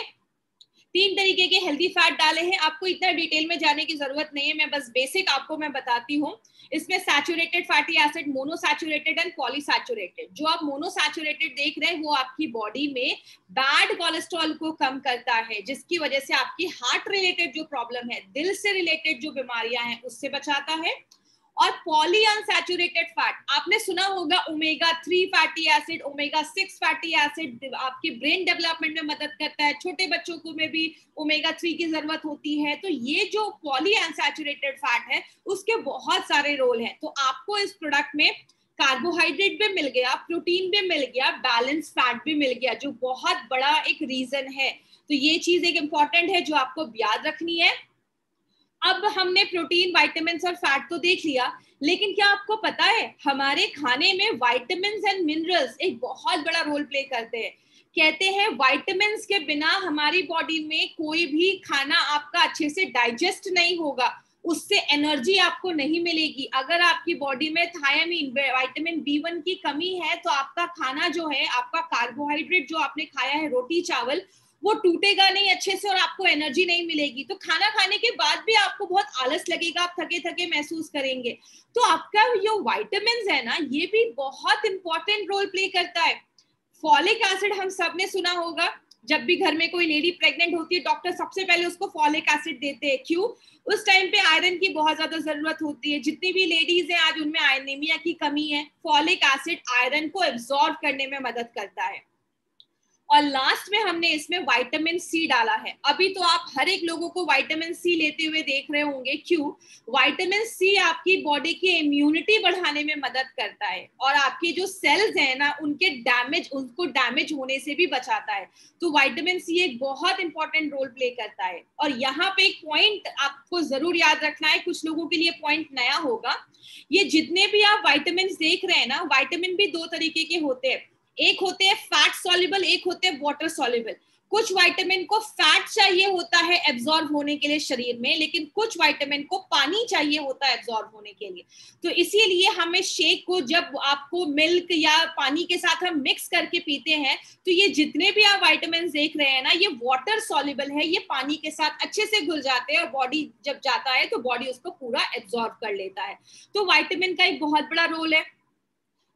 3 तरीके के हेल्दी फैट डाले हैं। आपको इतना डिटेल में जाने की जरूरत नहीं है, मैं बस बेसिक आपको मैं बताती हूँ। इसमें saturated fatty acid, monounsaturated and polyunsaturated. जो आप मोनोसैचुरेटेड देख रहे हैं वो आपकी बॉडी में बैड कोलेस्ट्रॉल को कम करता है, जिसकी वजह से आपकी हार्ट रिलेटेड जो प्रॉब्लम है, दिल से रिलेटेड जो बीमारियां हैं, उससे बचाता है। और पॉली अनसैचुरेटेड फैट, आपने सुना होगा omega 3 fatty acid, omega 6 fatty acid आपके ब्रेन डेवलपमेंट में मदद करता है, छोटे बच्चों को में भी ओमेगा 3 की जरूरत होती है। तो ये जो पॉली अनसैचुरेटेड फैट है उसके बहुत सारे रोल हैं। तो आपको इस प्रोडक्ट में कार्बोहाइड्रेट भी मिल गया, प्रोटीन भी मिल गया, बैलेंस फैट भी मिल गया, जो बहुत बड़ा एक रीजन है। तो ये चीज एक इंपॉर्टेंट है जो आपको याद रखनी है। अब हमने प्रोटीन, विटामिन्स और फैट तो देख लिया, लेकिन क्या आपको पता है हमारे खाने में विटामिन्स एंड मिनरल्स एक बहुत बड़ा रोल प्ले करते हैं। कहते हैं विटामिन्स के बिना हमारी बॉडी में कोई भी खाना आपका अच्छे से डाइजेस्ट नहीं होगा, उससे एनर्जी आपको नहीं मिलेगी। अगर आपकी बॉडी में थायमीन, विटामिन B1 की कमी है तो आपका खाना जो है, आपका कार्बोहाइड्रेट जो आपने खाया है, रोटी चावल, वो टूटेगा नहीं अच्छे से और आपको एनर्जी नहीं मिलेगी। तो खाना खाने के बाद भी आपको बहुत आलस लगेगा, आप थके थके महसूस करेंगे। तो आपका जो विटामिन्स है ना, ये भी बहुत इंपॉर्टेंट रोल प्ले करता है। फॉलिक एसिड हम सब ने सुना होगा, जब भी घर में कोई लेडी प्रेग्नेंट होती है डॉक्टर सबसे पहले उसको फॉलिक एसिड देते हैं। क्यों? उस टाइम पे आयरन की बहुत ज्यादा जरूरत होती है। जितनी भी लेडीज हैं आज उनमें एनीमिया की कमी है, फॉलिक एसिड आयरन को एब्जॉर्ब करने में मदद करता है। और लास्ट में हमने इसमें विटामिन सी डाला है। अभी तो आप हर एक लोगों को विटामिन सी लेते हुए देख रहे होंगे, क्यों? विटामिन सी आपकी बॉडी की इम्यूनिटी बढ़ाने में मदद करता है और आपके जो सेल्स हैं ना उनको डैमेज होने से भी बचाता है। तो विटामिन सी एक बहुत इंपॉर्टेंट रोल प्ले करता है। और यहाँ पे एक पॉइंट आपको जरूर याद रखना है, कुछ लोगों के लिए पॉइंट नया होगा। ये जितने भी आप विटामिन देख रहे हैं ना, विटामिन भी दो तरीके के होते हैं, एक होते हैं फैट सॉल्युबल, एक होते हैं वाटर सॉल्युबल। कुछ विटामिन को फैट चाहिए होता है एब्जॉर्ब होने के लिए शरीर में, लेकिन कुछ विटामिन को पानी चाहिए होता है एब्जॉर्ब होने के लिए। तो इसीलिए हमें शेक को जब आपको मिल्क या पानी के साथ हम मिक्स करके पीते हैं, तो ये जितने भी आप विटामिन देख रहे हैं ना, ये वाटर सॉल्युबल है, ये पानी के साथ अच्छे से घुल जाते हैं और बॉडी जब जाता है तो बॉडी उसको पूरा एब्जॉर्ब कर लेता है। तो विटामिन का एक बहुत बड़ा रोल है।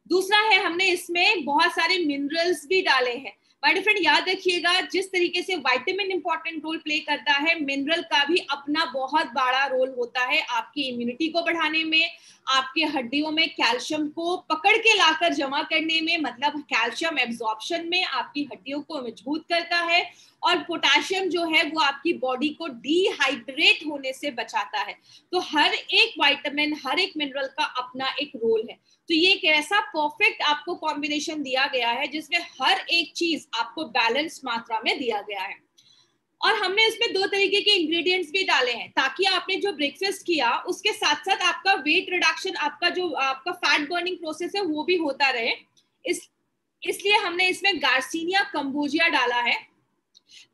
दूसरा है, हमने इसमें बहुत सारे मिनरल्स भी डाले हैं। माय डियर फ्रेंड, याद रखिएगा, जिस तरीके से विटामिन इंपॉर्टेंट रोल प्ले करता है, मिनरल का भी अपना बहुत बड़ा रोल होता है आपकी इम्यूनिटी को बढ़ाने में, आपके हड्डियों में कैल्शियम को पकड़ के लाकर जमा करने में, मतलब कैल्शियम एब्जॉर्प्शन में आपकी हड्डियों को मजबूत करता है। और पोटेशियम जो है वो आपकी बॉडी को डिहाइड्रेट होने से बचाता है। तो हर एक विटामिन, हर एक मिनरल का अपना एक रोल है। तो ये एक ऐसा परफेक्ट आपको कॉम्बिनेशन दिया गया है जिसमें हर एक चीज आपको बैलेंस मात्रा में दिया गया है। और हमने इसमें दो तरीके के इंग्रेडिएंट्स भी डाले हैं, ताकि आपने जो ब्रेकफास्ट किया उसके साथ साथ आपका वेट रिडक्शन, आपका फैट बर्निंग प्रोसेस है वो भी होता रहे। इसलिए हमने इसमें गार्सिनिया कंबोजिया डाला है,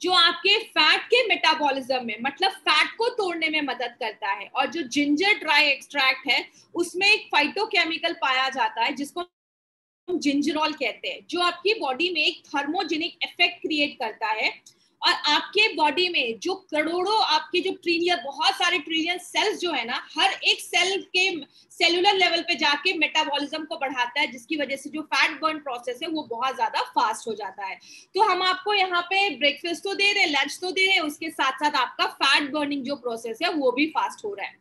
जो आपके फैट के मेटाबॉलिज्म में, मतलब फैट को तोड़ने में मदद करता है। और जो जिंजर ड्राई एक्सट्रैक्ट है उसमें एक फाइटोकेमिकल पाया जाता है जिसको हम जिंजरॉल कहते हैं, जो आपकी बॉडी में एक थर्मोजेनिक इफेक्ट क्रिएट करता है। और आपके बॉडी में जो करोड़ों, आपके जो ट्रिलियन, बहुत सारे ट्रिलियन सेल्स जो है ना, हर एक सेल के सेलुलर लेवल पे जाके मेटाबॉलिज्म को बढ़ाता है, जिसकी वजह से जो फैट बर्न प्रोसेस है वो बहुत ज्यादा फास्ट हो जाता है। तो हम आपको यहाँ पे ब्रेकफास्ट तो दे रहे हैं, लंच तो दे रहे हैं, उसके साथ साथ आपका फैट बर्निंग जो प्रोसेस है वो भी फास्ट हो रहा है।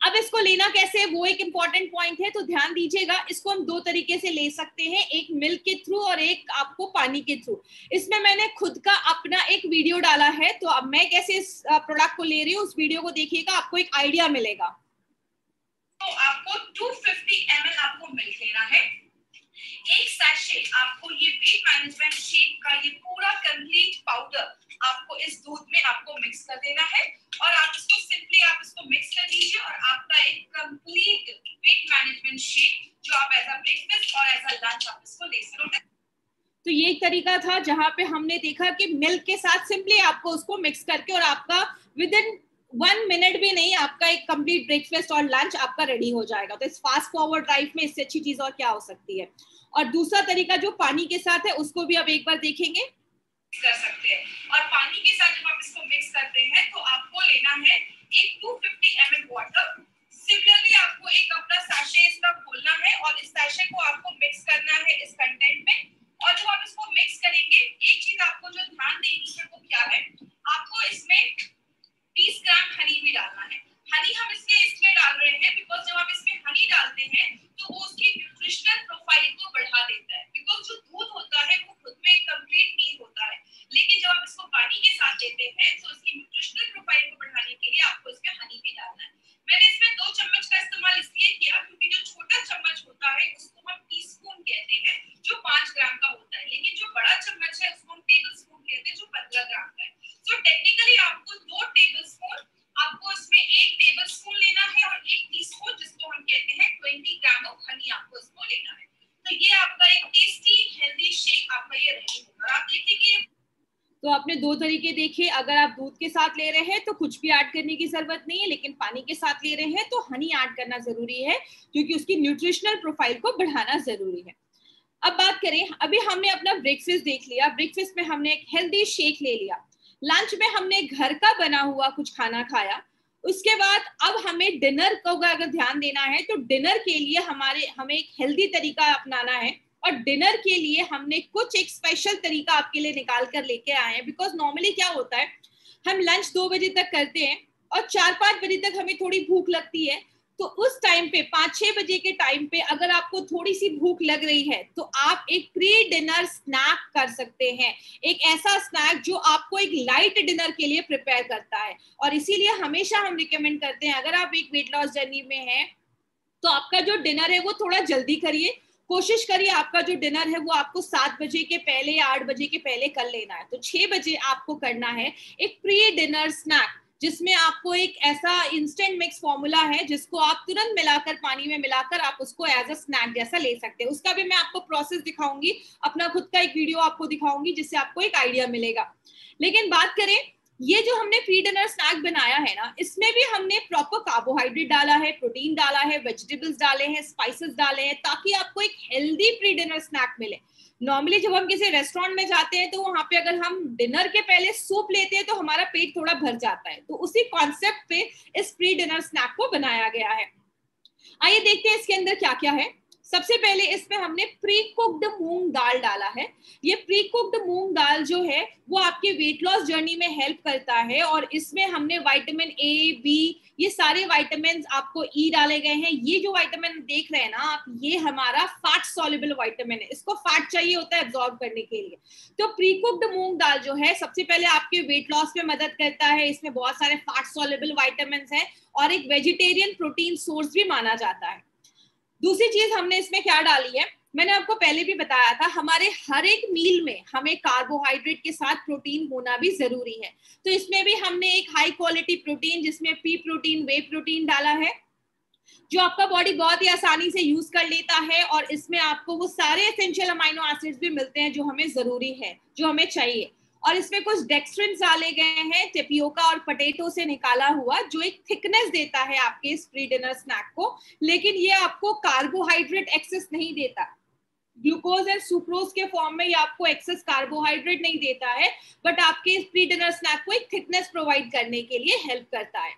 अब इसको लेना कैसे, वो एक इंपॉर्टेंट पॉइंट है, तो ध्यान दीजिएगा। इसको हम दो तरीके से ले सकते हैं, एक मिल्क के थ्रू और एक आपको पानी के थ्रू। इसमें मैंने खुद का अपना एक वीडियो डाला है, तो अब मैं कैसे इस प्रोडक्ट को ले रही हूँ उस वीडियो को देखिएगा, आपको एक आइडिया मिलेगा। तो आपको 250 ml आपको मिल्क लेना है, एक सैशे आपको ये वेट मैनेजमेंट शेक का ये पूरा कंप्लीट पाउडर आपको इस दूध में आपको मिक्स कर देना है। और आप इसको सिंपली आप इसको मिक्स कर दीजिए और आपका एक कंप्लीट वेट मैनेजमेंट शेक जो आप एज अ ब्रेकफास्ट और एज अ लंच आप इसको ले सकते हैं। तो ये एक तरीका था जहां पे हमने देखा कि मिल्क के साथ सिंपली आपको उसको मिक्स करके, और आपका विद इन 1 मिनट भी नहीं, आपका एक कंप्लीट ब्रेकफास्ट और लंच आपका रेडी हो जाएगा। तो इस फास्ट फॉरवर्ड लाइफ में इससे अच्छी चीज और क्या हो सकती है। और दूसरा तरीका जो पानी के साथ है उसको भी अब एक बार देखेंगे, कर सकते हैं। और पानी के साथ जब आप इसको मिक्स करते हैं तो आपको लेना है एक 250 ml वाटर। सिमिलरली आपको एक अपना सैशे इसका खोलना है और इस सैशे को आपको मिक्स करना है इस कंटेंट में। और जब आप इसको मिक्स करेंगे, एक चीज आपको जो ध्यान देनी है वो क्या है, आपको इसमें 20 ग्राम हनी भी डालना है। हनी हम इसमें डाल रहे हैं बिकॉज जब आप इसमें हनी डालते हैं तो वो उसकी न्यूट्रिशनल प्रोफाइल को बढ़ा देता है। बिकॉज जो दूध होता है वो खुद में एक कंप्लीट मील होता है, लेकिन जब आप इसको पानी के साथ देते हैं तो उसकी न्यूट्रिशनल प्रोफाइल को बढ़ाने के लिए आपको इसमें हनी भी डालना है। मैंने इसमें 2 चम्मच का इस्तेमाल इसलिए किया क्योंकि जो छोटा चम्मच होता है उसको हम टीस्पून कहते हैं, जो 5 ग्राम का होता है, लेकिन जो बड़ा चम्मच है उसको हम टेबल स्पून कहते हैं, जो 15 ग्राम का है। तो टेक्निकली आपको 2 टेबल स्पून, आपको इसमें 1 टेबल स्पून लेना है और 1 टीस्पून जिसको हम कहते हैं 20 ग्राम ऑफ हनी आपको इसको लेना है। तो ये आपका एक टेस्टी हेल्दी शेक आपका ये रेडी होगा। आप देखिए, तो आपने 2 तरीके देखे। अगर आप दूध के साथ ले रहे हैं तो कुछ भी ऐड करने की जरूरत नहीं है, लेकिन पानी के साथ ले रहे हैं तो हनी ऐड करना जरूरी है, क्योंकि उसकी न्यूट्रिशनल प्रोफाइल को बढ़ाना जरूरी है। अब बात करें, अभी हमने अपना ब्रेकफास्ट देख लिया, ब्रेकफास्ट में हमने एक हेल्दी शेक ले लिया, लंच में हमने घर का बना हुआ कुछ खाना खाया, उसके बाद अब हमें डिनर को अगर ध्यान देना है तो डिनर के लिए हमें एक हेल्दी तरीका अपनाना है। और डिनर के लिए हमने कुछ एक स्पेशल तरीका आपके लिए निकाल कर लेके आए हैं। बिकॉज नॉर्मली क्या होता है, हम लंच 2 बजे तक करते हैं और 4-5 बजे तक हमें थोड़ी भूख लगती है, तो उस टाइम पे 5-6 बजे के टाइम पे अगर आपको थोड़ी सी भूख लग रही है तो आप एक प्री डिनर स्नैक कर सकते हैं, एक ऐसा स्नैक जो आपको एक लाइट डिनर के लिए प्रिपेयर करता है। और इसीलिए हमेशा हम रिकमेंड करते हैं, अगर आप एक वेट लॉस जर्नी में हैं तो आपका जो डिनर है वो थोड़ा जल्दी करिए, कोशिश करिए आपका जो डिनर है वो आपको 7 बजे के पहले या 8 बजे के पहले कर लेना है। तो 6 बजे आपको करना है एक प्री डिनर स्नैक, जिसमें आपको एक ऐसा इंस्टेंट मिक्स फॉर्मूला है जिसको आप तुरंत मिलाकर, पानी में मिलाकर आप उसको एज अ स्नैक जैसा ले सकते हैं। उसका भी मैं आपको प्रोसेस दिखाऊंगी, अपना खुद का एक वीडियो आपको दिखाऊंगी जिससे आपको एक आइडिया मिलेगा। लेकिन बात करें, ये जो हमने प्री डिनर स्नैक बनाया है ना, इसमें भी हमने प्रॉपर कार्बोहाइड्रेट डाला है, प्रोटीन डाला है, वेजिटेबल्स डाले हैं, स्पाइसेस डाले हैं, ताकि आपको एक हेल्दी प्री डिनर स्नैक मिले। नॉर्मली जब हम किसी रेस्टोरेंट में जाते हैं तो वहां पे अगर हम डिनर के पहले सूप लेते हैं तो हमारा पेट थोड़ा भर जाता है, तो उसी कॉन्सेप्ट पे इस प्री डिनर स्नैक को बनाया गया है। आइए देखते हैं इसके अंदर क्या क्या है। सबसे पहले इसमें हमने प्री कुक्ड मूंग दाल डाला है। ये प्री कुक्ड मूंग दाल जो है वो आपके वेट लॉस जर्नी में हेल्प करता है, और इसमें हमने विटामिन ए, बी, ये सारे विटामिन आपको ई डाले गए हैं। ये जो विटामिन देख रहे हैं ना आप, ये हमारा फैट सॉल्युबल विटामिन है, इसको फैट चाहिए होता है एब्जॉर्ब करने के लिए। तो प्री कुक्ड मूंग दाल जो है सबसे पहले आपके वेट लॉस में मदद करता है, इसमें बहुत सारे फैट सॉल्युबल विटामिन है और एक वेजिटेरियन प्रोटीन सोर्स भी माना जाता है। दूसरी चीज हमने इसमें क्या डाली है, मैंने आपको पहले भी बताया था, हमारे हर एक मील में हमें कार्बोहाइड्रेट के साथ प्रोटीन होना भी जरूरी है। तो इसमें भी हमने एक हाई क्वालिटी प्रोटीन जिसमें पी प्रोटीन, वे प्रोटीन डाला है, जो आपका बॉडी बहुत ही आसानी से यूज कर लेता है, और इसमें आपको वो सारे एसेंशियल अमाइनो एसिड्स भी मिलते हैं जो हमें जरूरी है, जो हमें चाहिए। और इसमें कुछ डेक्स्ट्रिन्स डाले गए हैं, टेपियोका और पोटैटो से निकाला हुआ, जो एक थिकनेस देता है आपके इस प्री डिनर स्नैक को, लेकिन ये आपको कार्बोहाइड्रेट एक्सेस नहीं देता। ग्लूकोज एंड सुक्रोज के फॉर्म में ये आपको एक्सेस कार्बोहाइड्रेट नहीं देता है, बट आपके इस प्री डिनर स्नैक को एक थिकनेस प्रोवाइड करने के लिए हेल्प करता है।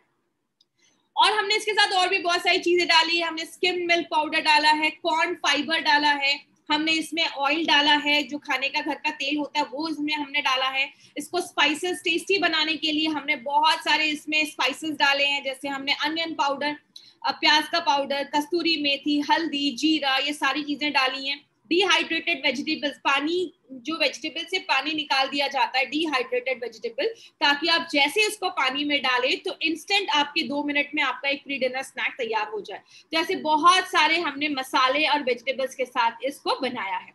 और हमने इसके साथ और भी बहुत सारी चीजें डाली है, हमने स्किम मिल्क पाउडर डाला है, कॉर्न फाइबर डाला है, हमने इसमें ऑयल डाला है, जो खाने का घर का तेल होता है वो इसमें हमने डाला है। इसको स्पाइसेस टेस्टी बनाने के लिए हमने बहुत सारे इसमें स्पाइसेस डाले हैं, जैसे हमने अनियन पाउडर, प्याज का पाउडर, कस्तूरी मेथी, हल्दी, जीरा, ये सारी चीजें डाली हैं। डिहाइड्रेटेड वेजिटेबल्स, पानी, जो वेजिटेबल से पानी निकाल दिया जाता है, डिहाइड्रेटेड वेजिटेबल, ताकि आप जैसे इसको पानी में डालें तो इंस्टेंट आपके 2 मिनट में आपका एक प्री डिनर स्नैक तैयार हो जाए। जैसे बहुत सारे हमने मसाले और वेजिटेबल्स के साथ इसको बनाया है।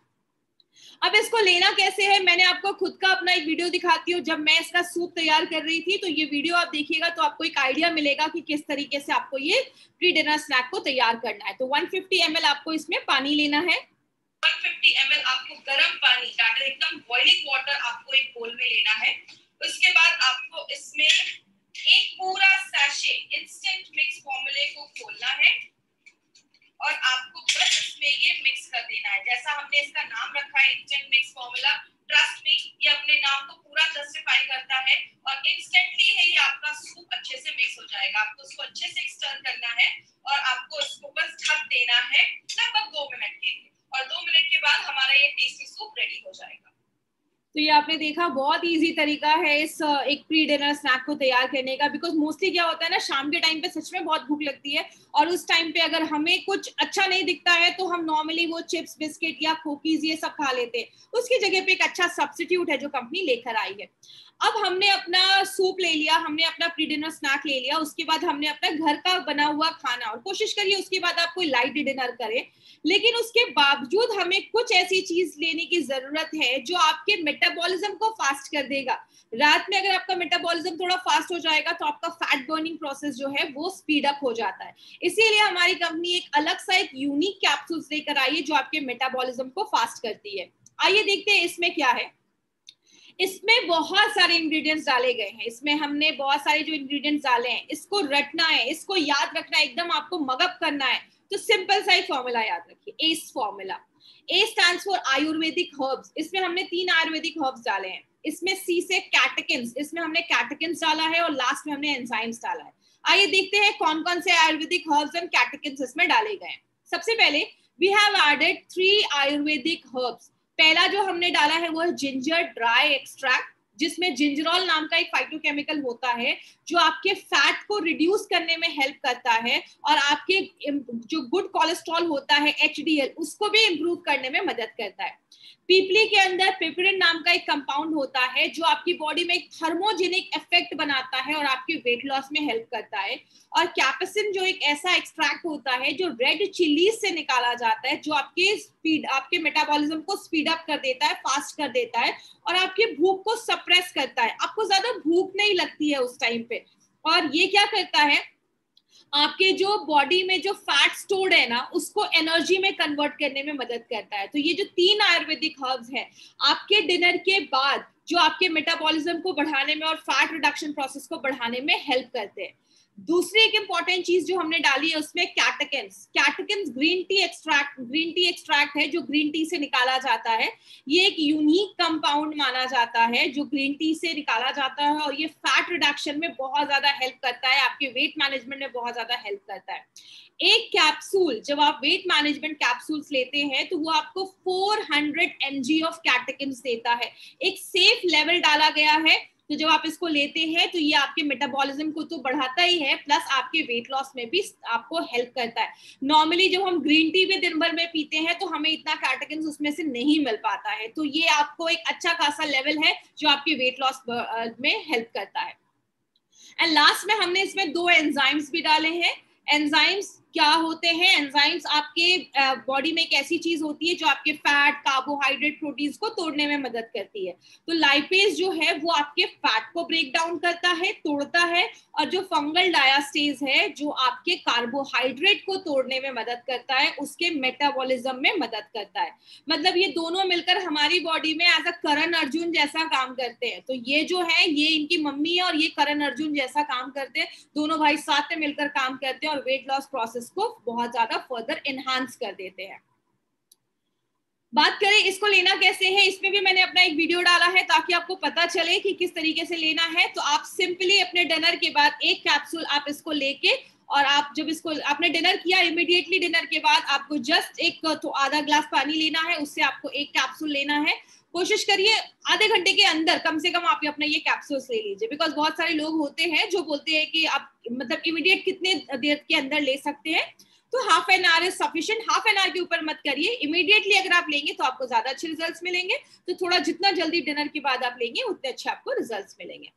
अब इसको लेना कैसे है, मैंने आपको खुद का अपना एक वीडियो दिखाती हूँ, जब मैं इसका सूप तैयार कर रही थी, तो ये वीडियो आप देखिएगा तो आपको एक आइडिया मिलेगा कि किस तरीके से आपको ये प्री डिनर स्नैक को तैयार करना है। तो 150 ml आपको इसमें पानी लेना है। 150 ml आपको गर्म पानी, एकदम बॉइलिंग वाटर आपको एक बोल में लेना है। उसके बाद आपको इसमें एक पूरा सैशे इंस्टेंट मिक्स फॉर्मूले को खोलना है और आपको बस इसमें ये मिक्स कर देना है। जैसा हमने इसका नाम रखा है instant mix formula, trust me ये अपने नाम को पूरा जस्टिफाई करता है, और इंस्टेंटली है ये आपका सूप अच्छे से मिक्स हो जाएगा। आपको उसको अच्छे से स्टर करना है और आपको इसको बस ढक देना है लगभग 2 मिनट के लिए, और 2 मिनट के बाद हमारा ये टेस्टी सूप रेडी हो जाएगा। तो ये आपने देखा, बहुत इजी तरीका है इस एक प्री डिनर स्नैक को तैयार करने का, बिकॉज मोस्टली क्या होता है ना, शाम के टाइम पे सच में बहुत भूख लगती है, और उस टाइम पे अगर हमें कुछ अच्छा नहीं दिखता है तो हम नॉर्मली वो चिप्स, बिस्किट या कुकीज ये सब खा लेते हैं। उसकी जगह पे एक अच्छा सब्स्टिट्यूट है जो कंपनी लेकर आई है। अब हमने अपना सूप ले लिया, हमने अपना प्री डिनर स्नैक ले लिया, उसके बाद हमने अपना घर का बना हुआ खाना, और कोशिश करिए उसके बाद आप कोई लाइट डिनर करें, लेकिन उसके बावजूद हमें कुछ ऐसी चीज लेने की जरूरत है जो आपके मेटाबॉलिज्म को फास्ट कर देगा। रात में अगर आपका मेटाबॉलिज्म थोड़ा फास्ट हो जाएगा तो आपका फैट बर्निंग प्रोसेस जो है वो स्पीड अप हो जाता है। इसीलिए हमारी कंपनी एक अलग सा एक यूनिक कैप्सूल्स लेकर आई है जो आपके मेटाबॉलिज्म को फास्ट करती है। आइए देखते हैं इसमें क्या है। इसमें बहुत सारे इंग्रेडिएंट्स डाले गए हैं, इसमें हमने बहुत सारे जो इंग्रेडिएंट्स डाले हैं, इसको रटना है, इसको याद रखना है, एकदम आपको मगअप करना है। तो सिंपल सा एक फॉर्मूला याद रखिए, S formula. A stands for Ayurvedic herbs, इसमें हमने 3 आयुर्वेदिक हर्ब्स डाले हैं। इसमें सी से कैटेकिन्स, इसमें हमने कैटेकिन्स डाला है, और लास्ट में हमने एंजाइम्स डाला है। आइए देखते हैं कौन कौन से आयुर्वेदिक हर्ब्स एंड कैटेकिन्स इसमें डाले गए हैं। सबसे पहले we have added 3 Ayurvedic herbs. पहला जो हमने डाला है वो है जिंजर ड्राई एक्सट्रैक्ट, जिसमें जिंजरोल नाम का एक फाइटोकेमिकल होता है जो आपके फैट को रिड्यूस करने में हेल्प करता है और आपके जो गुड कोलेस्ट्रॉल होता है HDL उसको भी इंप्रूव करने में मदद करता है। पीपली के अंदर पिपरिन नाम का एक कंपाउंड होता है जो आपकी बॉडी में एक थर्मोजेनिक इफेक्ट बनाता है और आपके वेट लॉस में हेल्प करता है। और कैप्सिन जो एक ऐसा एक्सट्रैक्ट होता है जो रेड चिलीज से निकाला जाता है, जो आपके मेटाबॉलिज्म को स्पीड अप कर देता है, फास्ट कर देता है और आपकी भूख को सप्रेस करता है। आपको ज्यादा भूख नहीं लगती है उस टाइम पे। और ये क्या करता है, आपके जो बॉडी में जो फैट स्टोर्ड है ना उसको एनर्जी में कन्वर्ट करने में मदद करता है। तो ये जो 3 आयुर्वेदिक हर्ब्स हैं आपके डिनर के बाद जो आपके मेटाबॉलिज्म को बढ़ाने में और फैट रिडक्शन प्रोसेस को बढ़ाने में हेल्प करते हैं। दूसरी एक इंपॉर्टेंट चीज जो हमने डाली है उसमें कैटेकिन्स ग्रीन टी एक्सट्रैक्ट है जो ग्रीन टी से निकाला जाता है। ये एक यूनिक कंपाउंड माना जाता है जो ग्रीन टी से निकाला जाता है और ये फैट रिडक्शन में बहुत ज्यादा हेल्प करता है, आपके वेट मैनेजमेंट में बहुत ज्यादा हेल्प करता है। एक कैप्सूल जब आप वेट मैनेजमेंट कैप्सूल्स लेते हैं तो वो आपको 400 mg ऑफ कैटेकिन्स देता है। एक सेफ लेवल डाला गया है, तो जब आप इसको लेते हैं तो ये आपके मेटाबॉलिज्म को तो बढ़ाता ही है प्लस आपके वेट लॉस में भी आपको हेल्प करता है। नॉर्मली जब हम ग्रीन टी भी दिन भर में पीते हैं तो हमें इतना कैटेकिन्स उसमें से नहीं मिल पाता है, तो ये आपको एक अच्छा खासा लेवल है जो आपके वेट लॉस में हेल्प करता है। एंड लास्ट में हमने इसमें 2 एंजाइम्स भी डाले हैं। एंजाइम्स क्या होते हैं? एंजाइम्स आपके बॉडी में एक ऐसी चीज होती है जो आपके फैट, कार्बोहाइड्रेट, प्रोटीन्स को तोड़ने में मदद करती है। तो लाइपेज जो है वो आपके फैट को ब्रेक डाउन करता है, तोड़ता है, और जो फंगल डायास्टेज है जो आपके कार्बोहाइड्रेट को तोड़ने में मदद करता है, उसके मेटाबॉलिज्म में मदद करता है। मतलब ये दोनों मिलकर हमारी बॉडी में एज अ करण अर्जुन जैसा काम करते हैं। तो ये जो है ये इनकी मम्मी है और ये करण अर्जुन जैसा काम करते हैं। दोनों भाई साथ में मिलकर काम करते हैं और वेट लॉस प्रोसेस को बहुत ज्यादा फर्दर एनहांस कर देते हैं। बात करें इसको लेना कैसे है, इसमें भी मैंने अपना एक वीडियो डाला है ताकि आपको पता चले कि किस तरीके से लेना है। तो आप सिंपली अपने डिनर के बाद एक कैप्सूल आप इसको लेके, और आप जब इसको आपने डिनर किया इमीडिएटली डिनर के बाद आपको जस्ट एक तो आधा ग्लास पानी लेना है, उससे आपको एक कैप्सूल लेना है। कोशिश करिए आधे घंटे के अंदर कम से कम आप अपना ये कैप्सूल्स ले लीजिए, बिकॉज बहुत सारे लोग होते हैं जो बोलते हैं कि आप मतलब इमीडिएट कितने देर के अंदर ले सकते हैं। तो half an hour is sufficient. Half an hour के ऊपर मत करिए, इमीडिएटली अगर आप लेंगे तो आपको ज्यादा अच्छे रिजल्ट्स मिलेंगे। तो थोड़ा जितना जल्दी डिनर के बाद आप लेंगे उतने अच्छे आपको रिजल्ट्स मिलेंगे।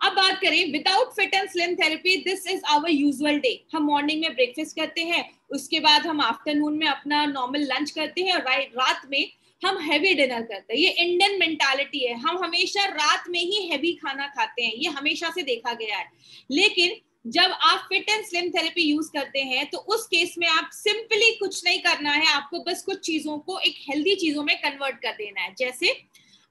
अब बात करें without fit and slim therapy, this is our usual day. हम मॉर्निंग में ब्रेकफास्ट करते हैं, उसके बाद हम आफ्टरनून में अपना नॉर्मल लंच करते हैं और रात में हम हैवी डिनर करते हैं। ये इंडियन मेंटालिटी है, हम हमेशा रात में ही हैवी खाना खाते हैं, ये हमेशा से देखा गया है। लेकिन जब आप fit and slim therapy use करते हैं तो उस केस में आप सिंपली कुछ नहीं करना है, आपको बस कुछ चीजों को एक हेल्दी चीजों में कन्वर्ट कर देना है। जैसे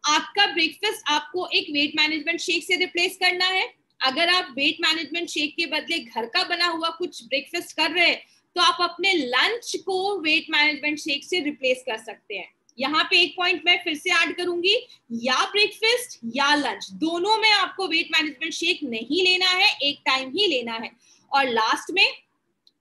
आपका ब्रेकफास्ट आपको एक वेट मैनेजमेंट शेक से रिप्लेस करना है। अगर आप वेट मैनेजमेंट शेक के बदले घर का बना हुआ कुछ ब्रेकफास्ट कर रहे हैं तो आप अपने लंच को वेट मैनेजमेंट शेक से रिप्लेस कर सकते हैं। यहाँ पे एक पॉइंट मैं फिर से ऐड करूंगी, या ब्रेकफास्ट या लंच दोनों में आपको वेट मैनेजमेंट शेक नहीं लेना है, एक टाइम ही लेना है। और लास्ट में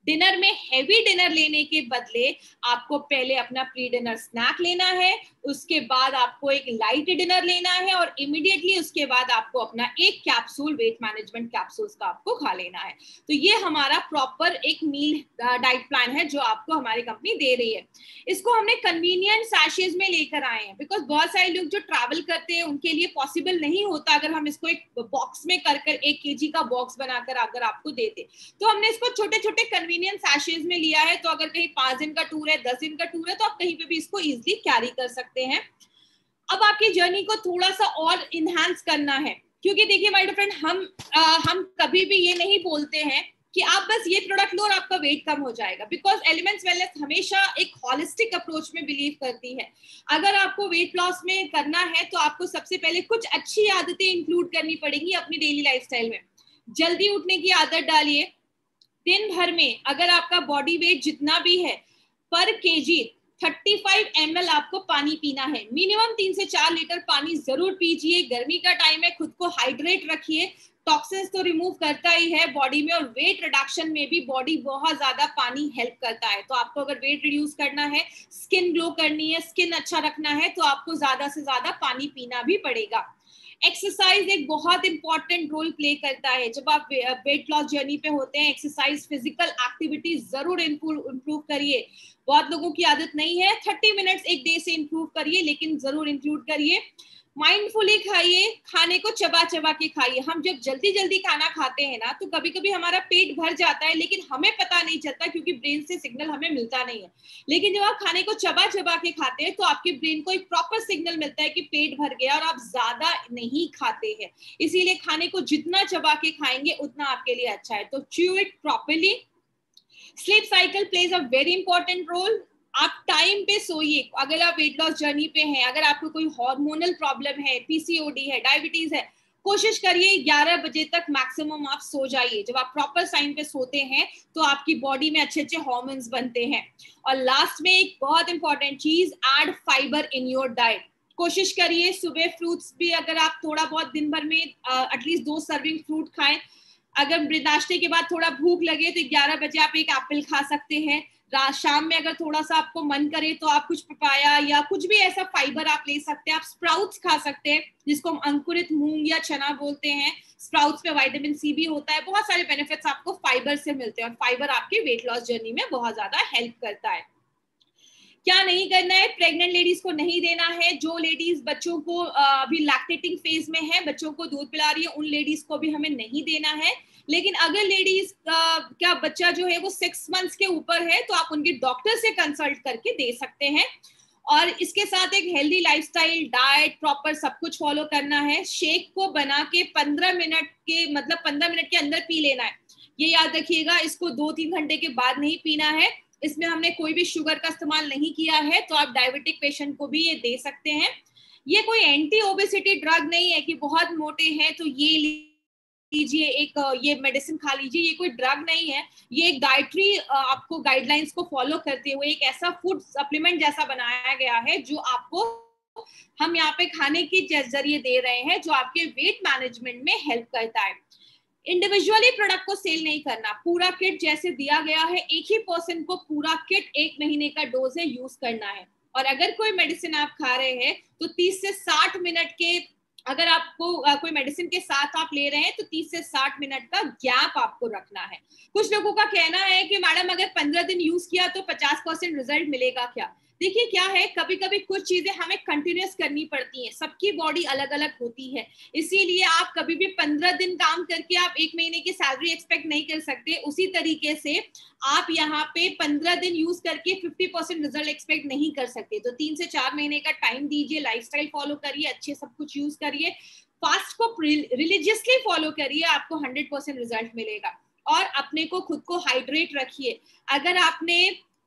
डिनर में हैवी डिनर लेने के बदले आपको पहले अपना प्री डिनर स्नैक लेना है, उसके बाद आपको एक लाइट डिनर लेना है और इमीडिएटली उसके बाद आपको अपना एक कैप्सूल वेट मैनेजमेंट कैप्सूल्स का आपको खा लेना है। तो ये हमारा प्रॉपर एक मील डाइट प्लान है जो आपको हमारी कंपनी दे रही है। इसको हमने कन्वीनियंट सैशेज में लेकर आए हैं, बिकॉज बहुत सारे लोग जो ट्रैवल करते हैं उनके लिए पॉसिबल नहीं होता अगर हम इसको एक बॉक्स में कर 1 kg का बॉक्स बनाकर अगर आपको देते, तो हमने इसको छोटे छोटे कन्वीनियंट सैशेज में लिया है। तो अगर कहीं 5 दिन का टूर है, 10 दिन का टूर है, तो आप कहीं पे भी इसको इजिली कैरी कर सकते हैं। अब आपकी जर्नी को थोड़ा सा और इनहैंस करना है, क्योंकि देखिए माय डियर फ्रेंड, हम कभी भी ये नहीं बोलते हैं कि आप बस ये प्रोडक्ट लो और आपका वेट कम हो जाएगा, बिकॉज एलिमेंट्स वेलनेस हमेशा एक हॉलिस्टिक अप्रोच में बिलीव करती है। अगर आपको वेट लॉस में करना है तो आपको सबसे पहले कुछ अच्छी आदतें इंक्लूड करनी पड़ेंगी अपनी डेली लाइफस्टाइल में। जल्दी उठने की आदत डालिए। दिन भर में अगर आपका बॉडी वेट जितना भी है पर केजी 35 ml आपको पानी पीना है। मिनिमम 3 से 4 लीटर पानी जरूर पीजिए। गर्मी का टाइम है, खुद को हाइड्रेट रखिए। टॉक्सिन्स तो रिमूव करता ही है बॉडी में, और वेट रिडक्शन में भी बॉडी बहुत ज्यादा पानी हेल्प करता है। तो आपको अगर वेट रिड्यूस करना है, स्किन ग्लो करनी है, स्किन अच्छा रखना है, तो आपको ज्यादा से ज्यादा पानी पीना भी पड़ेगा। एक्सरसाइज एक बहुत इंपॉर्टेंट रोल प्ले करता है। जब आप वेट लॉस जर्नी पे होते हैं, एक्सरसाइज, फिजिकल एक्टिविटी जरूर इंप्रूव करिए। बहुत लोगों की आदत नहीं है, 30 मिनट्स एक डे से इंप्रूव करिए, लेकिन जरूर इंक्लूड करिए। माइंडफुली खाइए, खाने को चबा चबा के खाइए। हम जब जल्दी जल्दी खाना खाते हैं ना, तो कभी कभी हमारा पेट भर जाता है, लेकिन हमें पता नहीं चलता, क्योंकि ब्रेन से सिग्नल हमें मिलता नहीं है। लेकिन जब आप खाने को चबा चबा के खाते हैं, तो आपके ब्रेन को एक प्रॉपर सिग्नल मिलता है कि पेट भर गया, और आप ज्यादा नहीं खाते हैं। इसीलिए खाने को जितना चबा के खाएंगे उतना आपके लिए अच्छा है। तो chew it properly. Sleep cycle plays a very important role. आप टाइम पे सोइए। अगर आप वेट लॉस जर्नी पे हैं, अगर आपको कोई हार्मोनल प्रॉब्लम है, पीसीओडी है, डायबिटीज है, कोशिश करिए 11 बजे तक मैक्सिमम आप सो जाइए। जब आप प्रॉपर टाइम पे सोते हैं तो आपकी बॉडी में अच्छे अच्छे हार्मोन्स बनते हैं। और लास्ट में एक बहुत इंपॉर्टेंट चीज, add fibre in your diet. कोशिश करिए सुबह फ्रूट्स भी, अगर आप थोड़ा बहुत दिन भर में एटलीस्ट 2 सर्विंग फ्रूट खाएं। अगर नाश्ते के बाद थोड़ा भूख लगे तो 11 बजे आप एक एप्पल खा सकते हैं। शाम में अगर थोड़ा सा आपको मन करे तो आप कुछ पपाया या कुछ भी ऐसा फाइबर आप ले सकते हैं। आप स्प्राउट्स खा सकते हैं, जिसको हम अंकुरित मूंग या चना बोलते हैं। स्प्राउट्स में विटामिन सी भी होता है। बहुत सारे बेनिफिट्स आपको फाइबर से मिलते हैं, और फाइबर आपके वेट लॉस जर्नी में बहुत ज्यादा हेल्प करता है। क्या नहीं करना है? प्रेग्नेंट लेडीज को नहीं देना है। जो लेडीज बच्चों को अभी लैक्टेटिंग फेज में है, बच्चों को दूध पिला रही है, उन लेडीज को भी हमें नहीं देना है। लेकिन अगर लेडीज का बच्चा जो है वो 6 मंथ्स के ऊपर है, तो आप उनके डॉक्टर से कंसल्ट करके दे सकते हैं। और इसके साथ एक हेल्दी लाइफस्टाइल, डाइट प्रॉपर सब कुछ फॉलो करना है। शेक को बना के 15 मिनट के अंदर पी लेना है। ये याद रखिएगा, इसको 2-3 घंटे के बाद नहीं पीना है। इसमें हमने कोई भी शुगर का इस्तेमाल नहीं किया है, तो आप डायबिटिक पेशेंट को भी ये दे सकते हैं। ये कोई एंटी ओबेसिटी ड्रग नहीं है कि बहुत मोटे हैं तो ये लीजिए, एक ये मेडिसिन खा लीजिए। ये कोई ड्रग नहीं है। ये एक डाइटरी आपको गाइडलाइंस को फॉलो करते हुए एक ऐसा फूड सप्लीमेंट जैसा बनाया गया है, जो आपको हम यहाँ पे खाने के जरिए दे रहे हैं, जो आपके वेट मैनेजमेंट में हेल्प करता है। इंडिविजुअली प्रोडक्ट को सेल नहीं करना। पूरा किट जैसे दिया गया है, एक ही पर्सन को पूरा किट 1 महीने का डोज है यूज करना है। और अगर कोई मेडिसिन आप खा रहे हैं तो 30 से 60 मिनट के, अगर आपको कोई मेडिसिन के साथ आप ले रहे हैं तो 30 से 60 मिनट का गैप आपको रखना है। कुछ लोगों का कहना है कि मैडम अगर 15 दिन यूज किया तो 50% रिजल्ट मिलेगा क्या? देखिए क्या है, कभी कभी कुछ चीजें हमें कंटिन्यूस करनी पड़ती हैं। सबकी बॉडी अलग अलग होती है, इसीलिए आप कभी भी 15 दिन काम करके आप 1 महीने की सैलरी एक्सपेक्ट नहीं कर सकते। उसी तरीके से आप यहाँ पे 15 दिन यूज करके 50% रिजल्ट एक्सपेक्ट नहीं कर सकते। तो 3 से 4 महीने का टाइम दीजिए, लाइफस्टाइल फॉलो करिए, अच्छे सब कुछ यूज करिए, फास्ट को रिलीजियसली फॉलो करिए, आपको 100% रिजल्ट मिलेगा। और अपने को खुद को हाइड्रेट रखिए। अगर आपने